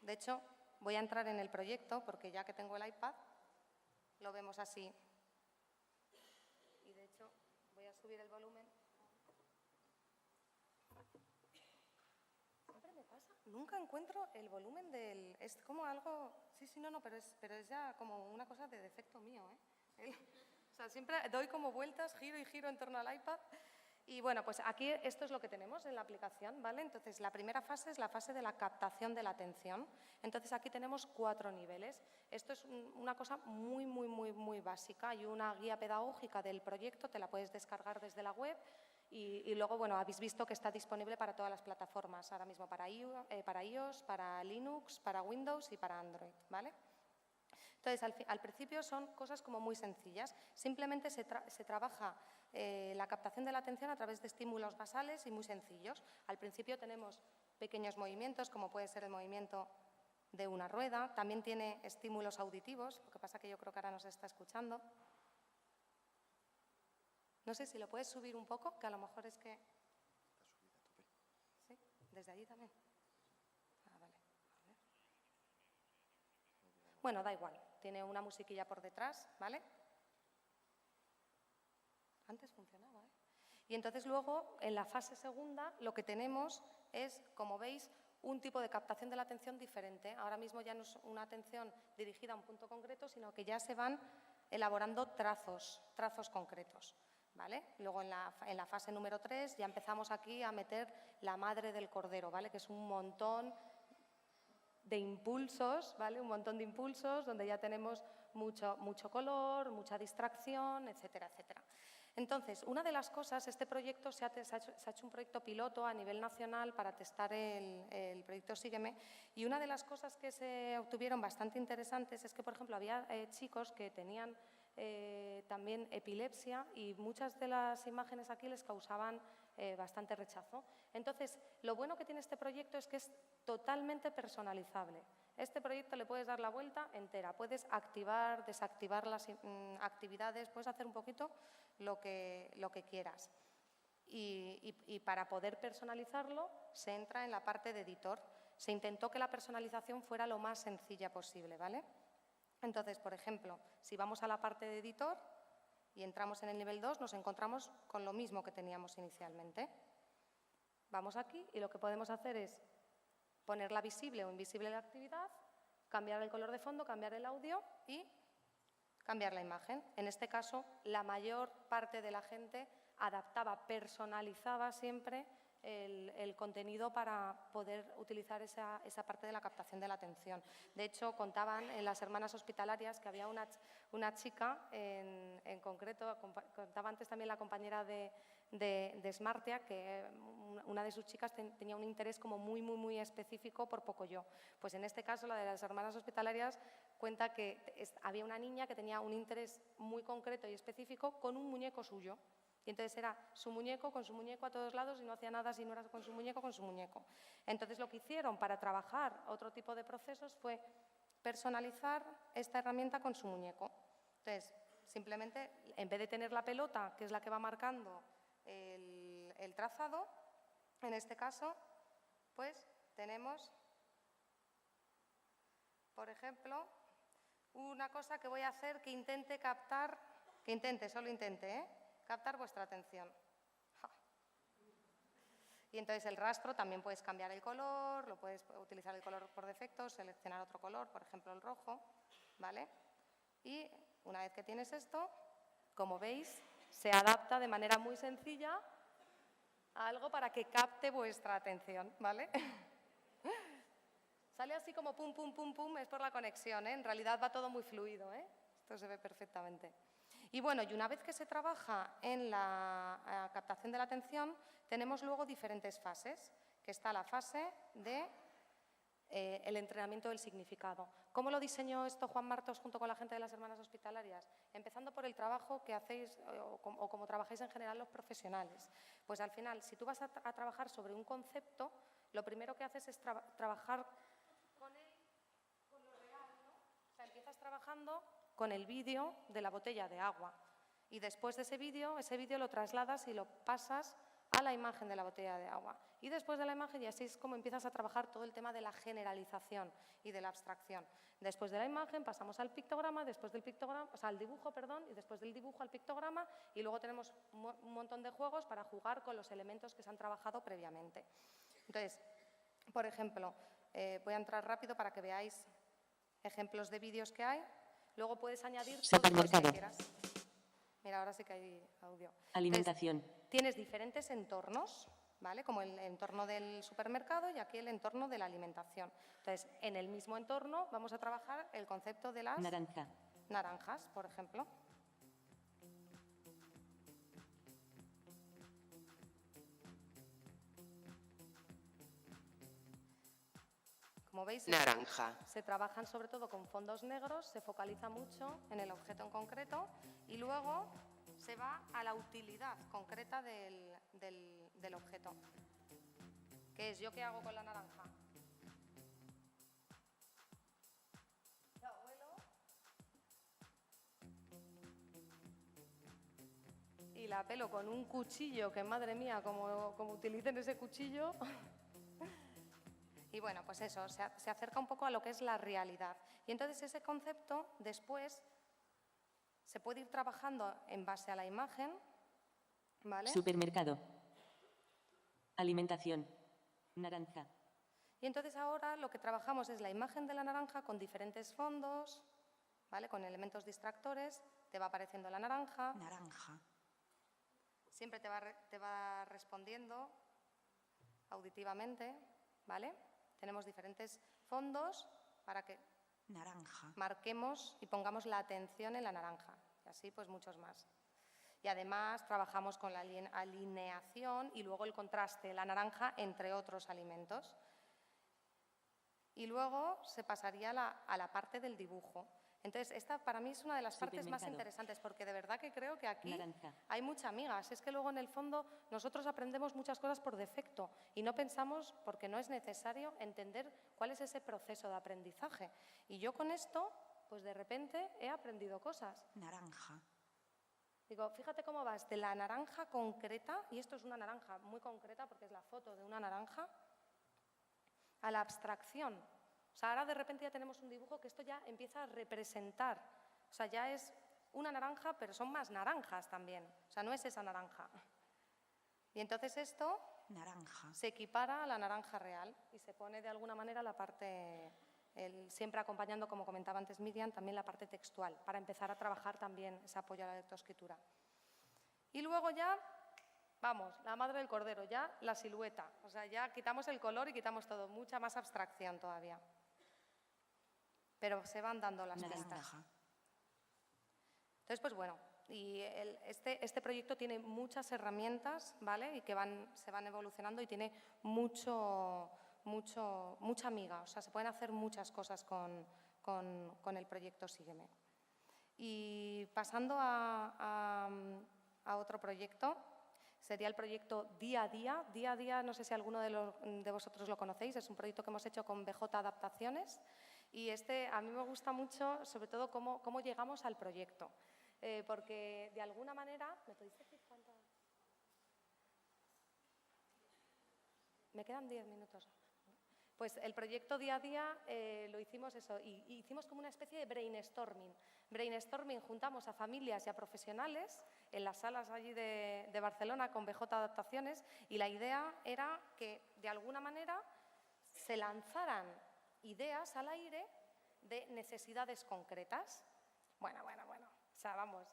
De hecho, voy a entrar en el proyecto porque ya que tengo el iPad, lo vemos así. Y de hecho, voy a subir el volumen. Siempre me pasa. Nunca encuentro el volumen del... Es como algo... Sí, no, pero es ya como una cosa de defecto mío, ¿eh? O sea, siempre doy como vueltas, giro y giro en torno al iPad. Y bueno, pues aquí esto es lo que tenemos en la aplicación, ¿vale? Entonces, la primera fase es la fase de la captación de la atención. Entonces, aquí tenemos 4 niveles. Esto es una cosa muy básica. Hay una guía pedagógica del proyecto, te la puedes descargar desde la web y luego, bueno, habéis visto que está disponible para todas las plataformas, ahora mismo para iOS, para Linux, para Windows y para Android, ¿vale? Entonces, al principio son cosas como muy sencillas. Simplemente se trabaja la captación de la atención a través de estímulos basales y muy sencillos. Al principio tenemos pequeños movimientos, como puede ser el movimiento de una rueda. También tiene estímulos auditivos, lo que pasa que yo creo que ahora nos está escuchando. No sé si lo puedes subir un poco, que a lo mejor es que... Está subida a tope. ¿Sí? ¿Desde allí también? Ah, vale. A ver. Bueno, da igual. Tiene una musiquilla por detrás, ¿vale? Antes funcionaba, ¿eh? Y entonces luego, en la fase segunda, lo que tenemos es, como veis, un tipo de captación de la atención diferente. Ahora mismo ya no es una atención dirigida a un punto concreto, sino que ya se van elaborando trazos concretos, ¿vale? Luego, en la fase número 3, ya empezamos aquí a meter la madre del cordero, ¿vale? Que es un montón de impulsos, ¿vale? Un montón de impulsos donde ya tenemos mucho color, mucha distracción, etcétera, etcétera. Entonces, una de las cosas, este proyecto se ha hecho un proyecto piloto a nivel nacional para testar el proyecto Sígueme, y una de las cosas que se obtuvieron bastante interesantes es que, por ejemplo, había chicos que tenían también epilepsia y muchas de las imágenes aquí les causaban bastante rechazo. Entonces, lo bueno que tiene este proyecto es que es totalmente personalizable. Este proyecto le puedes dar la vuelta entera, puedes activar, desactivar las actividades, puedes hacer un poquito lo que quieras. Y para poder personalizarlo se entra en la parte de editor. Se intentó que la personalización fuera lo más sencilla posible, ¿vale? Entonces, por ejemplo, si vamos a la parte de editor y entramos en el nivel 2, nos encontramos con lo mismo que teníamos inicialmente. Vamos aquí y lo que podemos hacer es ponerla visible o invisible la actividad, cambiar el color de fondo, cambiar el audio y cambiar la imagen. En este caso, la mayor parte de la gente adaptaba, personalizaba siempre el contenido para poder utilizar esa parte de la captación de la atención. De hecho, contaban en las Hermanas Hospitalarias que había una chica en concreto, contaba antes también la compañera de Smartia, que una de sus chicas tenía un interés como muy específico por Pocoyo. Pues en este caso, la de las Hermanas Hospitalarias cuenta que había una niña que tenía un interés muy concreto y específico con un muñeco suyo. Y entonces era su muñeco con su muñeco a todos lados y no hacía nada si no era con su muñeco, con su muñeco. Entonces lo que hicieron para trabajar otro tipo de procesos fue personalizar esta herramienta con su muñeco. Entonces simplemente, en vez de tener la pelota, que es la que va marcando el trazado, en este caso, pues tenemos, por ejemplo, una cosa que voy a hacer que intente captar, solo intente, captar vuestra atención. Ja. Y entonces el rastro también puedes cambiar el color, lo puedes utilizar el color por defecto, seleccionar otro color, por ejemplo el rojo, ¿vale? Y una vez que tienes esto, como veis, se adapta de manera muy sencilla a algo para que capte vuestra atención, ¿vale? Sale así como pum, pum, pum, pum, es por la conexión, ¿eh? En realidad va todo muy fluido, ¿eh? Esto se ve perfectamente. Y bueno, y una vez que se trabaja en la captación de la atención, tenemos luego diferentes fases, que está la fase de el entrenamiento del significado. ¿Cómo lo diseñó esto Juan Martos junto con la gente de las Hermanas Hospitalarias? Empezando por el trabajo que hacéis o como trabajáis en general los profesionales. Pues al final, si tú vas a trabajar sobre un concepto, lo primero que haces es trabajar con lo real, ¿no? O sea, empiezas trabajando con el vídeo de la botella de agua y después de ese vídeo lo trasladas y lo pasas a la imagen de la botella de agua. Y después de la imagen, y así es como empiezas a trabajar todo el tema de la generalización y de la abstracción. Después de la imagen pasamos al pictograma, después del pictograma, o sea, al dibujo, perdón, y después del dibujo al pictograma, y luego tenemos un montón de juegos para jugar con los elementos que se han trabajado previamente. Entonces, por ejemplo, voy a entrar rápido para que veáis ejemplos de vídeos que hay. Luego puedes añadir todo lo que quieras. Mira, ahora sí que hay audio. Alimentación. Entonces, tienes diferentes entornos, ¿vale? Como el entorno del supermercado y aquí el entorno de la alimentación. Entonces, en el mismo entorno vamos a trabajar el concepto de las naranjas, por ejemplo. Como veis, naranja. Se trabajan sobre todo con fondos negros, se focaliza mucho en el objeto en concreto y luego se va a la utilidad concreta del objeto. ¿Qué es? ¿Yo qué hago con la naranja? La huelo y la pelo con un cuchillo, que madre mía, como utilicen ese cuchillo. Y bueno, pues eso, se acerca un poco a lo que es la realidad. Y entonces ese concepto después se puede ir trabajando en base a la imagen, ¿vale? Supermercado. Alimentación. Naranja. Y entonces ahora lo que trabajamos es la imagen de la naranja con diferentes fondos, ¿vale? Con elementos distractores, te va apareciendo la naranja. Naranja. Siempre te va respondiendo auditivamente, ¿vale? Tenemos diferentes fondos para que marquemos y pongamos la atención en la naranja. Y así, pues, muchos más. Y además trabajamos con la alineación y luego el contraste, la naranja, entre otros alimentos. Y luego se pasaría a la parte del dibujo. Entonces, esta para mí es una de las partes más interesantes, porque de verdad que creo que aquí hay mucha miga. Es que luego en el fondo nosotros aprendemos muchas cosas por defecto y no pensamos, porque no es necesario, entender cuál es ese proceso de aprendizaje. Y yo con esto, pues de repente he aprendido cosas. Naranja. Digo, fíjate cómo vas de la naranja concreta, y esto es una naranja muy concreta porque es la foto de una naranja, a la abstracción. O sea, ahora de repente ya tenemos un dibujo que esto ya empieza a representar. O sea, ya es una naranja, pero son más naranjas también. O sea, no es esa naranja. Y entonces esto se equipara a la naranja real y se pone de alguna manera la parte, siempre acompañando, como comentaba antes Miriam, también la parte textual, para empezar a trabajar también ese apoyo a la lectoescritura. Y luego ya, vamos, la madre del cordero, ya la silueta. O sea, ya quitamos el color y quitamos todo, mucha más abstracción todavía. Pero se van dando las pistas. Entonces, pues bueno, y este proyecto tiene muchas herramientas, ¿vale? Y que se van evolucionando y tiene mucha miga. O sea, se pueden hacer muchas cosas con el proyecto Sígueme. Y pasando a otro proyecto, sería el proyecto Día a Día. Día a Día, no sé si alguno de vosotros lo conocéis, es un proyecto que hemos hecho con BJ Adaptaciones. Y a mí me gusta mucho, sobre todo, cómo llegamos al proyecto. porque de alguna manera… ¿Me podéis decir cuántas? Me quedan 10 minutos. Pues el proyecto Día a Día lo hicimos eso, y hicimos como una especie de brainstorming. Brainstorming, juntamos a familias y a profesionales en las salas allí de Barcelona con BJ Adaptaciones, y la idea era que de alguna manera se lanzaran ideas al aire de necesidades concretas. Bueno. O sea, vamos,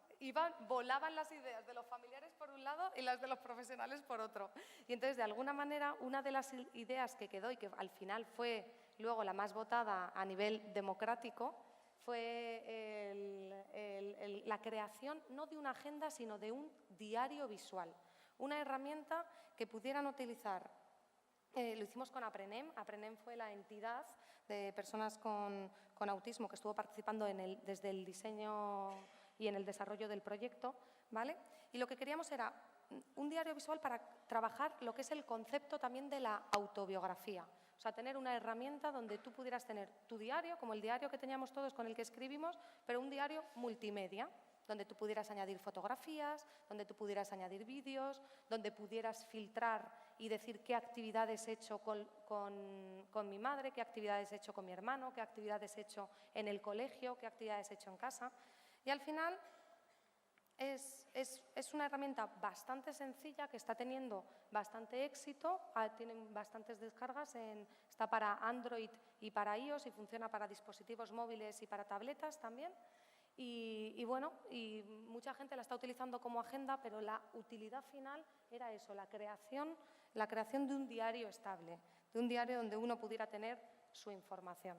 volaban las ideas de los familiares por un lado y las de los profesionales por otro. Y entonces, de alguna manera, una de las ideas que quedó y que al final fue luego la más votada a nivel democrático fue la creación no de una agenda, sino de un diario visual. Una herramienta que pudieran utilizar. Lo hicimos con Aprenem. Aprenem fue la entidad de personas con autismo que estuvo participando desde el diseño y en el desarrollo del proyecto, ¿vale? Y lo que queríamos era un diario visual para trabajar lo que es el concepto también de la autobiografía. O sea, tener una herramienta donde tú pudieras tener tu diario, como el diario que teníamos todos con el que escribimos, pero un diario multimedia, donde tú pudieras añadir fotografías, donde tú pudieras añadir vídeos, donde pudieras filtrar y decir qué actividades he hecho con mi madre, qué actividades he hecho con mi hermano, qué actividades he hecho en el colegio, qué actividades he hecho en casa. Y al final es una herramienta bastante sencilla que está teniendo bastante éxito, tienen bastantes descargas, está para Android y para iOS y funciona para dispositivos móviles y para tabletas también. Y bueno, y mucha gente la está utilizando como agenda, pero la utilidad final era eso, la creación de un diario estable, de un diario donde uno pudiera tener su información.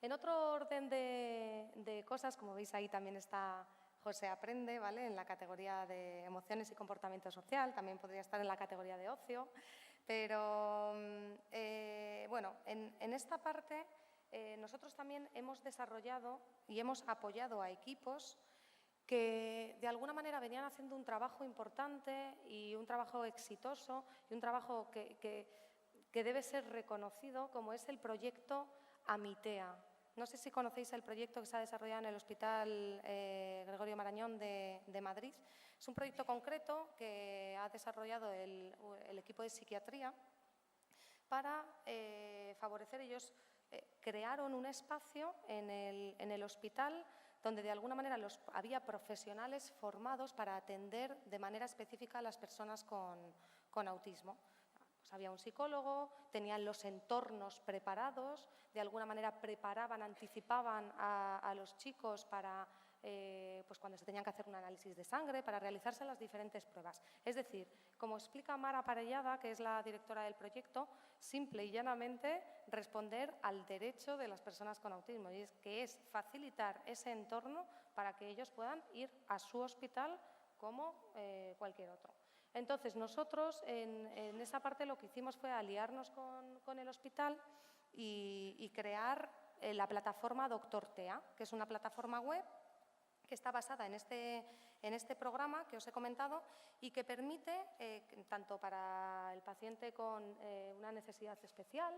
En otro orden de cosas, como veis ahí también está José Aprende, ¿vale? En la categoría de emociones y comportamiento social, también podría estar en la categoría de ocio, pero bueno, en esta parte nosotros también hemos desarrollado y hemos apoyado a equipos que de alguna manera venían haciendo un trabajo importante y un trabajo exitoso y un trabajo que debe ser reconocido, como es el proyecto Amitea. No sé si conocéis el proyecto que se ha desarrollado en el Hospital Gregorio Marañón de Madrid. Es un proyecto concreto que ha desarrollado el equipo de psiquiatría para favorecer. Ellos crearon un espacio en el hospital donde de alguna manera había profesionales formados para atender de manera específica a las personas con autismo. Pues había un psicólogo, tenían los entornos preparados, de alguna manera preparaban, anticipaban a los chicos para pues cuando se tenían que hacer un análisis de sangre, para realizarse las diferentes pruebas. Es decir, como explica Mara Parellada, que es la directora del proyecto, simple y llanamente responder al derecho de las personas con autismo, y que es facilitar ese entorno para que ellos puedan ir a su hospital como cualquier otro. Entonces, nosotros en esa parte lo que hicimos fue aliarnos con el hospital y crear la plataforma Doctor TEA, que es una plataforma web que está basada en este programa que os he comentado y que permite, tanto para el paciente con una necesidad especial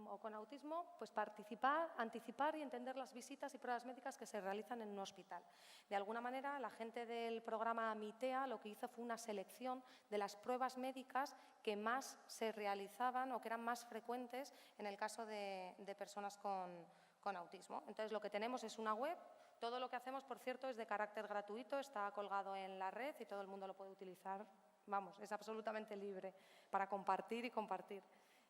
o con autismo, pues participar, anticipar y entender las visitas y pruebas médicas que se realizan en un hospital. De alguna manera, la gente del programa Amitea lo que hizo fue una selección de las pruebas médicas que más se realizaban o que eran más frecuentes en el caso de personas con autismo. Entonces, lo que tenemos es una web. Todo lo que hacemos, por cierto, es de carácter gratuito, está colgado en la red y todo el mundo lo puede utilizar. Vamos, es absolutamente libre para compartir y compartir.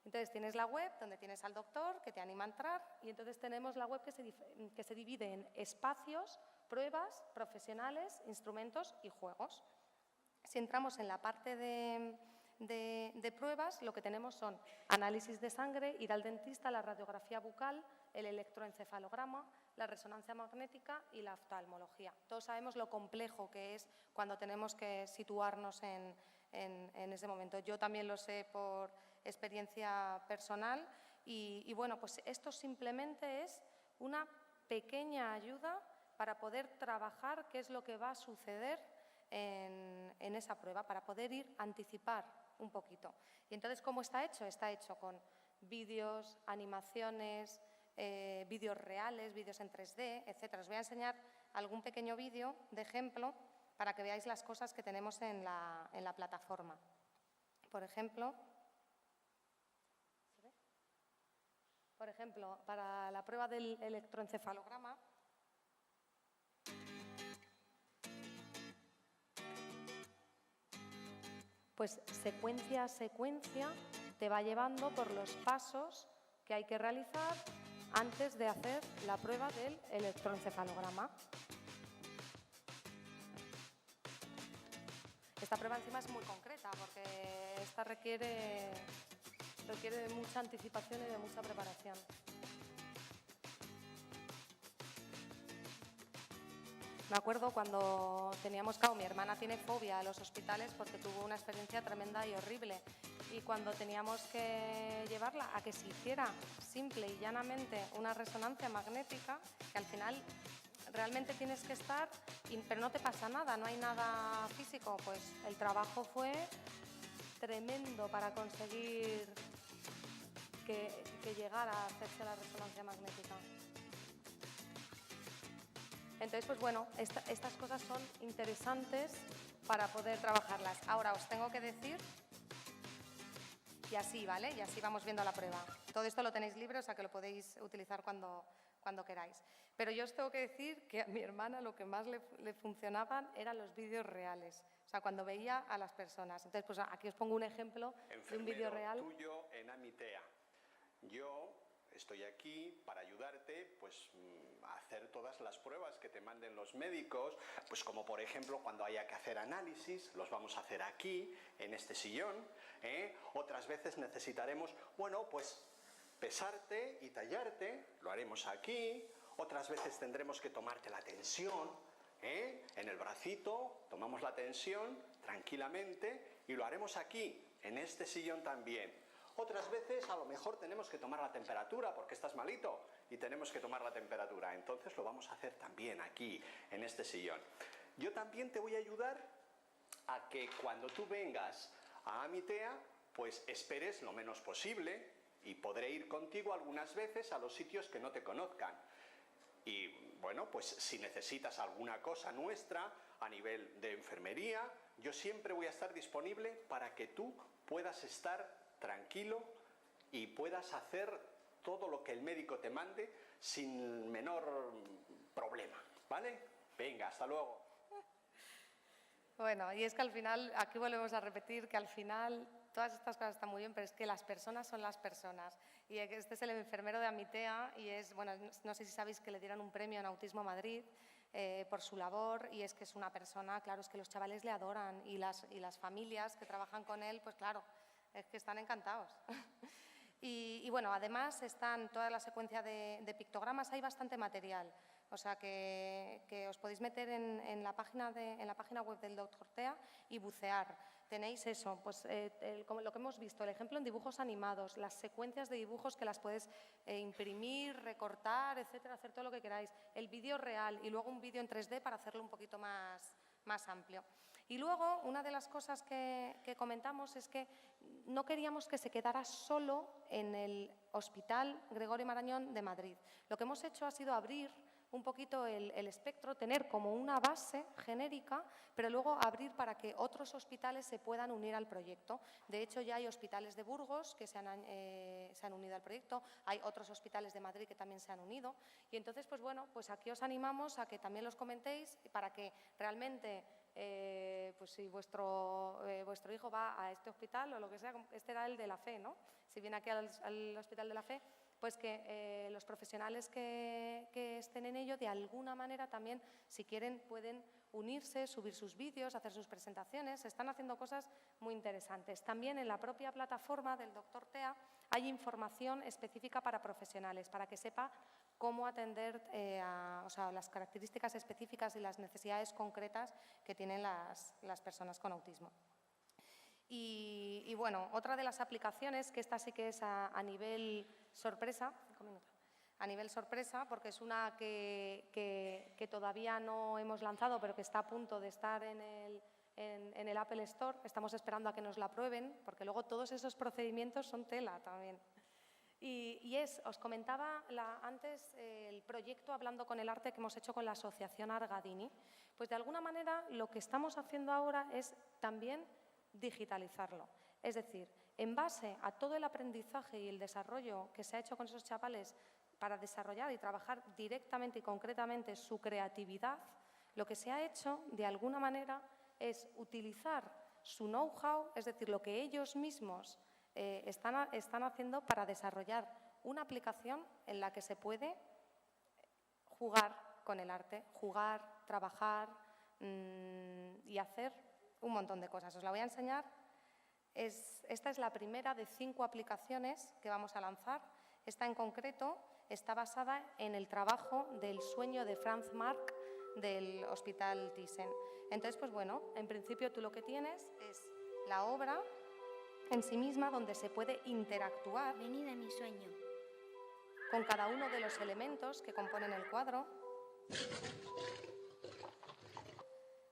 Entonces, tienes la web donde tienes al doctor que te anima a entrar y entonces tenemos la web que se divide en espacios, pruebas, profesionales, instrumentos y juegos. Si entramos en la parte de pruebas, lo que tenemos son análisis de sangre, ir al dentista, la radiografía bucal, el electroencefalograma, la resonancia magnética y la oftalmología. Todos sabemos lo complejo que es cuando tenemos que situarnos en ese momento. Yo también lo sé por experiencia personal y bueno, pues esto simplemente es una pequeña ayuda para poder trabajar qué es lo que va a suceder en esa prueba, para poder anticipar un poquito. Y entonces, ¿cómo está hecho? Está hecho con vídeos, animaciones, vídeos reales, vídeos en 3D, etc. Os voy a enseñar algún pequeño vídeo de ejemplo para que veáis las cosas que tenemos en la plataforma. Por ejemplo, para la prueba del electroencefalograma, pues secuencia a secuencia te va llevando por los pasos que hay que realizar antes de hacer la prueba del electroencefalograma. Esta prueba encima es muy concreta porque esta requiere de mucha anticipación y de mucha preparación. Me acuerdo cuando teníamos, claro, mi hermana tiene fobia a los hospitales porque tuvo una experiencia tremenda y horrible. Y cuando teníamos que llevarla a que se hiciera simple y llanamente una resonancia magnética, que al final realmente tienes que estar, pero no te pasa nada, no hay nada físico, pues el trabajo fue tremendo para conseguir que llegara a hacerse la resonancia magnética. Entonces, pues bueno, estas cosas son interesantes para poder trabajarlas. Ahora os tengo que decir, y así, ¿vale? Y así vamos viendo la prueba. Todo esto lo tenéis libre, o sea que lo podéis utilizar cuando queráis. Pero yo os tengo que decir que a mi hermana lo que más le funcionaban eran los vídeos reales. O sea, cuando veía a las personas. Entonces, pues aquí os pongo un ejemplo de un vídeo real. Enfermero tuyo en Amitea. Yo estoy aquí para ayudarte, pues, a hacer todas las pruebas que te manden los médicos, pues como por ejemplo cuando haya que hacer análisis, los vamos a hacer aquí, en este sillón, ¿eh? Otras veces necesitaremos, bueno, pues pesarte y tallarte, lo haremos aquí. Otras veces tendremos que tomarte la tensión, ¿eh? En el bracito, tomamos la tensión tranquilamente y lo haremos aquí, en este sillón también. Otras veces a lo mejor tenemos que tomar la temperatura porque estás malito y tenemos que tomar la temperatura. Entonces lo vamos a hacer también aquí, en este sillón. Yo también te voy a ayudar a que cuando tú vengas a Amitea, pues esperes lo menos posible y podré ir contigo algunas veces a los sitios que no te conozcan. Y bueno, pues si necesitas alguna cosa nuestra a nivel de enfermería, yo siempre voy a estar disponible para que tú puedas estar tranquilo y puedas hacer todo lo que el médico te mande sin menor problema, ¿vale? Venga, hasta luego. Bueno, y es que al final, aquí volvemos a repetir que al final todas estas cosas están muy bien, pero es que las personas son las personas. Y este es el enfermero de Amitea y es, bueno, no sé si sabéis que le dieron un premio en Autismo Madrid por su labor, y es que es una persona, claro, es que los chavales le adoran y las familias que trabajan con él, pues claro, es que están encantados. Y bueno, además están toda la secuencia de pictogramas, hay bastante material. O sea que os podéis meter en la página web del Dr. Tea y bucear. Tenéis eso, pues como lo que hemos visto, el ejemplo en dibujos animados, las secuencias de dibujos que las puedes imprimir, recortar, etcétera, hacer todo lo que queráis. El vídeo real y luego un vídeo en 3D para hacerlo un poquito más amplio. Y luego, una de las cosas que comentamos es que no queríamos que se quedara solo en el Hospital Gregorio Marañón de Madrid. Lo que hemos hecho ha sido abrir un poquito el espectro, tener como una base genérica, pero luego abrir para que otros hospitales se puedan unir al proyecto. De hecho, ya hay hospitales de Burgos que se han unido al proyecto, hay otros hospitales de Madrid que también se han unido. Y entonces, pues bueno, pues aquí os animamos a que también los comentéis para que realmente, pues si vuestro hijo va a este hospital o lo que sea, este era el de la Fe, ¿no? Si viene aquí al Hospital de la Fe, pues que los profesionales que estén en ello, de alguna manera también, si quieren, pueden unirse, subir sus vídeos, hacer sus presentaciones. Se están haciendo cosas muy interesantes. También en la propia plataforma del Dr. Tea hay información específica para profesionales, para que sepa cómo atender o sea, las características específicas y las necesidades concretas que tienen las personas con autismo. Y bueno, otra de las aplicaciones, que esta sí que es a nivel sorpresa, porque es una que todavía no hemos lanzado, pero que está a punto de estar en el Apple Store. Estamos esperando a que nos la prueben, porque luego todos esos procedimientos son tela también. Os comentaba antes el proyecto Hablando con el Arte que hemos hecho con la Asociación Argadini. Pues de alguna manera lo que estamos haciendo ahora es también digitalizarlo. Es decir, en base a todo el aprendizaje y el desarrollo que se ha hecho con esos chavales para desarrollar y trabajar directamente y concretamente su creatividad, lo que se ha hecho de alguna manera es utilizar su know-how, es decir, lo que ellos mismos están haciendo para desarrollar una aplicación en la que se puede jugar con el arte, jugar, trabajar y hacer un montón de cosas. Os la voy a enseñar. Esta es la primera de 5 aplicaciones que vamos a lanzar. Esta en concreto está basada en el trabajo del sueño de Franz Marc del Hospital Thyssen. Entonces, pues bueno, en principio tú lo que tienes es la obra en sí misma donde se puede interactuar Venid a mi sueño. con cada uno de los elementos que componen el cuadro.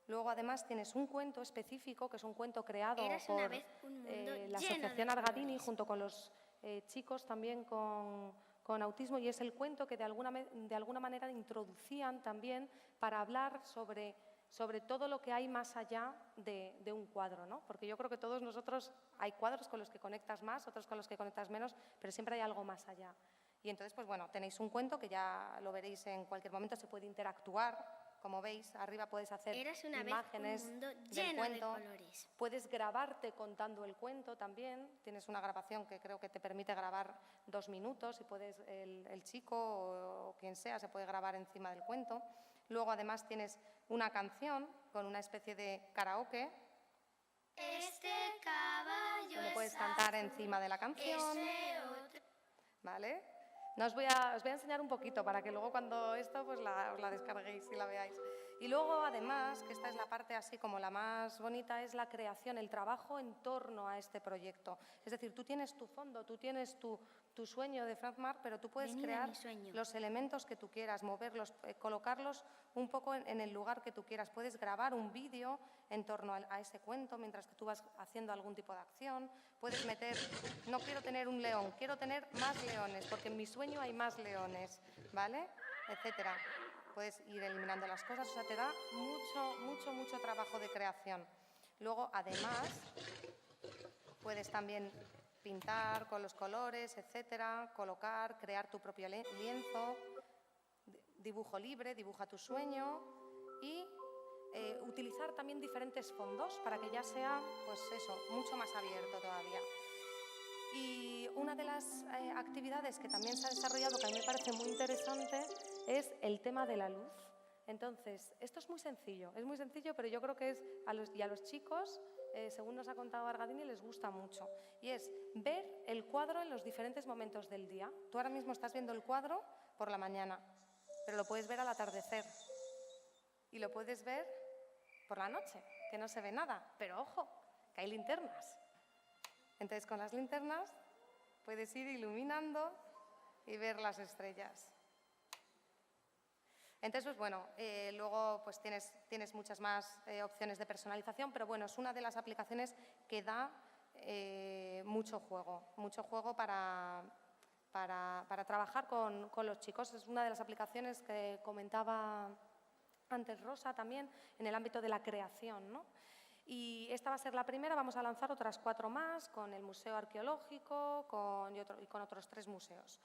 Luego, además, tienes un cuento específico, que es un cuento creado Érase una por vez un mundo la lleno Asociación de Argadini, colores. junto con los chicos también con autismo, y es el cuento que de alguna manera introducían también para hablar sobre todo lo que hay más allá de un cuadro, ¿no? Porque yo creo que todos nosotros hay cuadros con los que conectas más, otros con los que conectas menos, pero siempre hay algo más allá. Y entonces, pues bueno, tenéis un cuento que ya lo veréis en cualquier momento, se puede interactuar. Como veis, arriba puedes hacer Érase una vez imágenes un mundo del lleno de cuento. colores. Puedes grabarte contando el cuento también. Tienes una grabación que creo que te permite grabar 2 minutos y puedes, el chico o quien sea se puede grabar encima del cuento. Luego, además, tienes una canción con una especie de karaoke. Este caballo Donde es puedes cantar azul, encima de la canción. ese otro. ¿Vale? Os voy a enseñar un poquito para que luego cuando esto pues os la descarguéis y la veáis. Y luego, además, que esta es la parte así como la más bonita, es la creación, el trabajo en torno a este proyecto. Es decir, tú tienes tu fondo, tú tienes tu sueño de Franz Marc, pero tú puedes Venid a crear mi sueño. los elementos que tú quieras, moverlos, colocarlos un poco en el lugar que tú quieras. Puedes grabar un vídeo en torno a ese cuento mientras que tú vas haciendo algún tipo de acción. Puedes meter, no quiero tener un león, quiero tener más leones, porque en mi sueño hay más leones, ¿vale? Etcétera. Puedes ir eliminando las cosas, o sea, te da mucho trabajo de creación. Luego, además, puedes también pintar con los colores, etcétera, colocar, crear tu propio lienzo, dibujo libre, dibuja tu sueño y utilizar también diferentes fondos para que ya sea, pues eso, mucho más abierto todavía. Y una de las actividades que también se ha desarrollado, que a mí me parece muy interesante, es el tema de la luz. Entonces, esto es muy sencillo, pero yo creo que a los chicos, según nos ha contado Argadini, les gusta mucho. Y es ver el cuadro en los diferentes momentos del día. Tú ahora mismo estás viendo el cuadro por la mañana, pero lo puedes ver al atardecer. Y lo puedes ver por la noche, que no se ve nada. Pero ojo, que hay linternas. Entonces, con las linternas puedes ir iluminando y ver las estrellas. Entonces, pues bueno, luego pues tienes muchas más opciones de personalización, pero bueno, es una de las aplicaciones que da mucho juego para trabajar con los chicos. Es una de las aplicaciones que comentaba antes Rosa también en el ámbito de la creación, ¿no? Y esta va a ser la primera, vamos a lanzar otras 4 más con el Museo Arqueológico y con otros 3 museos.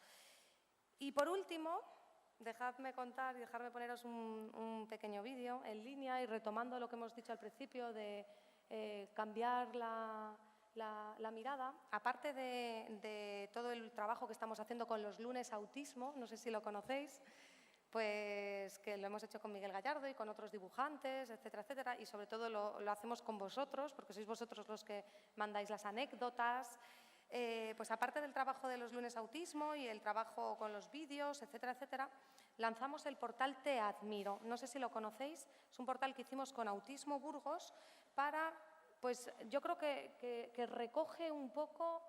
Y por último, dejadme contar y dejarme poneros un pequeño vídeo en línea y retomando lo que hemos dicho al principio de cambiar la mirada. Aparte de todo el trabajo que estamos haciendo con los lunes autismo, no sé si lo conocéis, pues que lo hemos hecho con Miguel Gallardo y con otros dibujantes, etcétera, etcétera, y sobre todo lo hacemos con vosotros, porque sois vosotros los que mandáis las anécdotas. Pues aparte del trabajo de los lunes autismo y el trabajo con los vídeos, etcétera, etcétera, lanzamos el portal Te Admiro. No sé si lo conocéis, es un portal que hicimos con Autismo Burgos para, pues yo creo que recoge un poco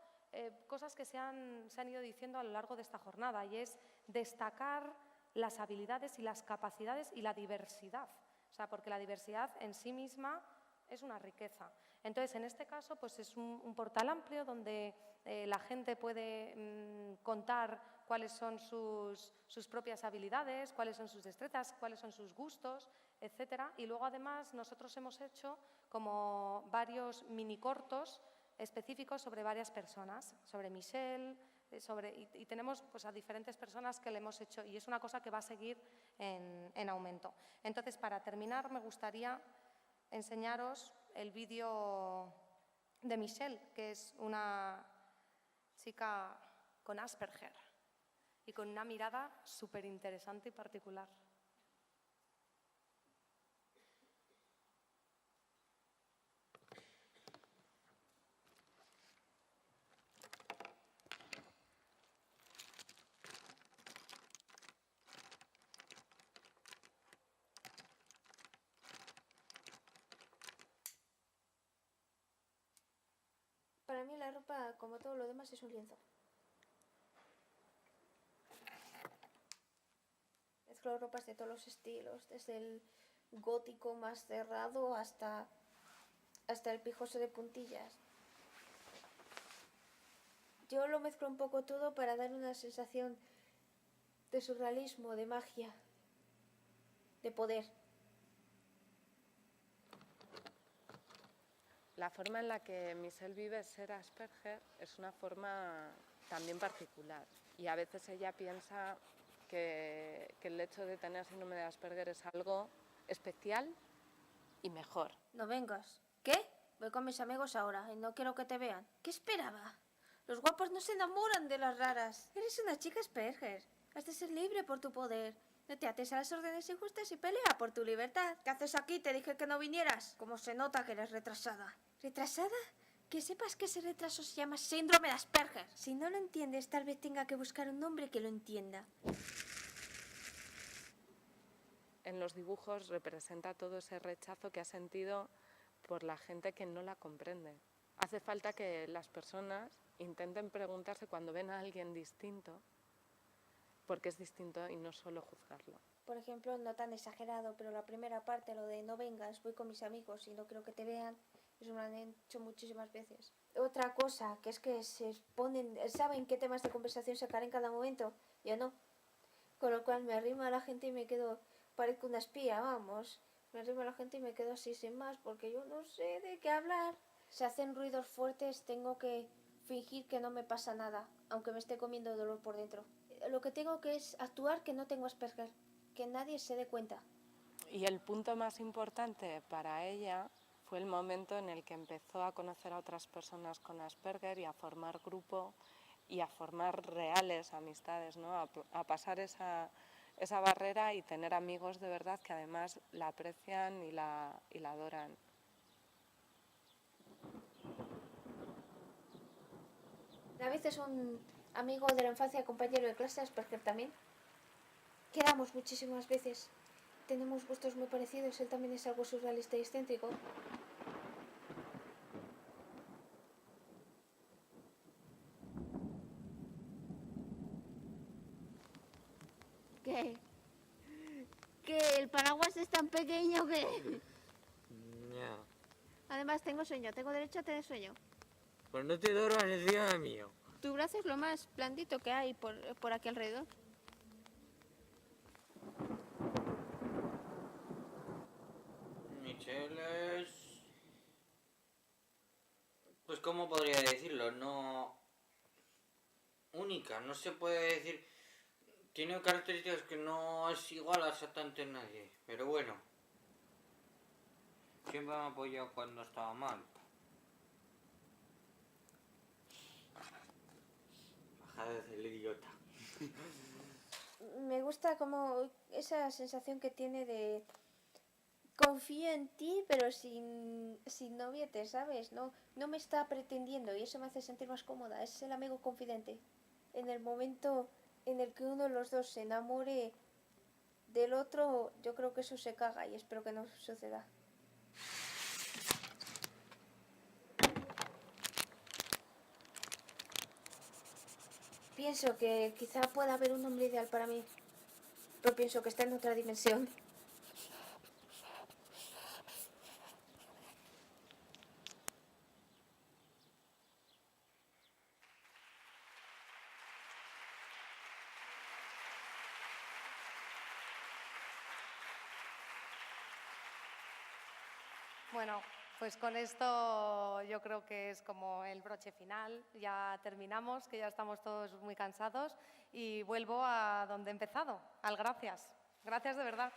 cosas que se han ido diciendo a lo largo de esta jornada, y es destacar las habilidades y las capacidades y la diversidad. O sea, porque la diversidad en sí misma es una riqueza. Entonces, en este caso, pues es un portal amplio donde la gente puede contar cuáles son sus propias habilidades, cuáles son sus destrezas, cuáles son sus gustos, etcétera. Y luego, además, nosotros hemos hecho como varios mini cortos específicos sobre varias personas, sobre Michelle, y tenemos pues, a diferentes personas que le hemos hecho, y es una cosa que va a seguir en aumento. Entonces, para terminar, me gustaría enseñaros el vídeo de Michelle, que es una chica con Asperger y con una mirada súper interesante y particular. Para mí la ropa, como todo lo demás, es un lienzo. Mezclo ropas de todos los estilos, desde el gótico más cerrado hasta el pijoso de puntillas. Yo lo mezclo un poco todo para dar una sensación de surrealismo, de magia, de poder. La forma en la que Michelle vive ser Asperger es una forma también particular. Y a veces ella piensa que el hecho de tener síndrome de Asperger es algo especial y mejor. No vengas. ¿Qué? Voy con mis amigos ahora y no quiero que te vean. ¿Qué esperaba? Los guapos no se enamoran de las raras. Eres una chica Asperger. Has de ser libre por tu poder. No te ates a las órdenes injustas y pelea por tu libertad. ¿Qué haces aquí? Te dije que no vinieras. Como se nota que eres retrasada. ¿Retrasada? Que sepas que ese retraso se llama síndrome de Asperger. Si no lo entiendes, tal vez tenga que buscar un hombre que lo entienda. En los dibujos representa todo ese rechazo que ha sentido por la gente que no la comprende. Hace falta que las personas intenten preguntarse cuando ven a alguien distinto por qué es distinto y no solo juzgarlo. Por ejemplo, no tan exagerado, pero la primera parte, lo de no vengas, voy con mis amigos y no quiero que te vean, eso me lo han hecho muchísimas veces. Otra cosa, que es que saben qué temas de conversación sacar en cada momento, yo no. Con lo cual me arrimo a la gente y me quedo, parezco una espía, vamos. Me arrimo a la gente y me quedo así sin más, porque yo no sé de qué hablar. Si hacen ruidos fuertes, tengo que fingir que no me pasa nada, aunque me esté comiendo dolor por dentro. Lo que tengo que es actuar que no tengo Asperger, que nadie se dé cuenta. Y el punto más importante para ella fue el momento en el que empezó a conocer a otras personas con Asperger y a formar grupo y a formar reales amistades, ¿no? A pasar esa barrera y tener amigos de verdad que además la aprecian y la adoran. David es un amigo de la infancia, compañero de clase, Asperger también. Quedamos muchísimas veces. Tenemos gustos muy parecidos, él también es algo surrealista y excéntrico. ¿Qué? ¿Que el paraguas es tan pequeño que...? Ya. Además tengo sueño, tengo derecho a tener sueño. Pues no te duermas encima mío. Tu brazo es lo más blandito que hay por aquí alrededor. Michelle es... Pues ¿cómo podría decirlo? No... única, no se puede decir... Tiene características que no es igual a exactamente nadie. Pero bueno. Siempre me ha apoyado cuando estaba mal. Baja de ser idiota. Me gusta como esa sensación que tiene de... Confío en ti, pero sin noviete, ¿sabes? No me está pretendiendo y eso me hace sentir más cómoda. Es el amigo confidente. En el momento en el que uno de los dos se enamore del otro, yo creo que eso se caga y espero que no suceda. Pienso que quizá pueda haber un hombre ideal para mí, pero pienso que está en otra dimensión. Bueno, pues con esto yo creo que es como el broche final. Ya terminamos, que ya estamos todos muy cansados y vuelvo a donde he empezado, al gracias. Gracias de verdad.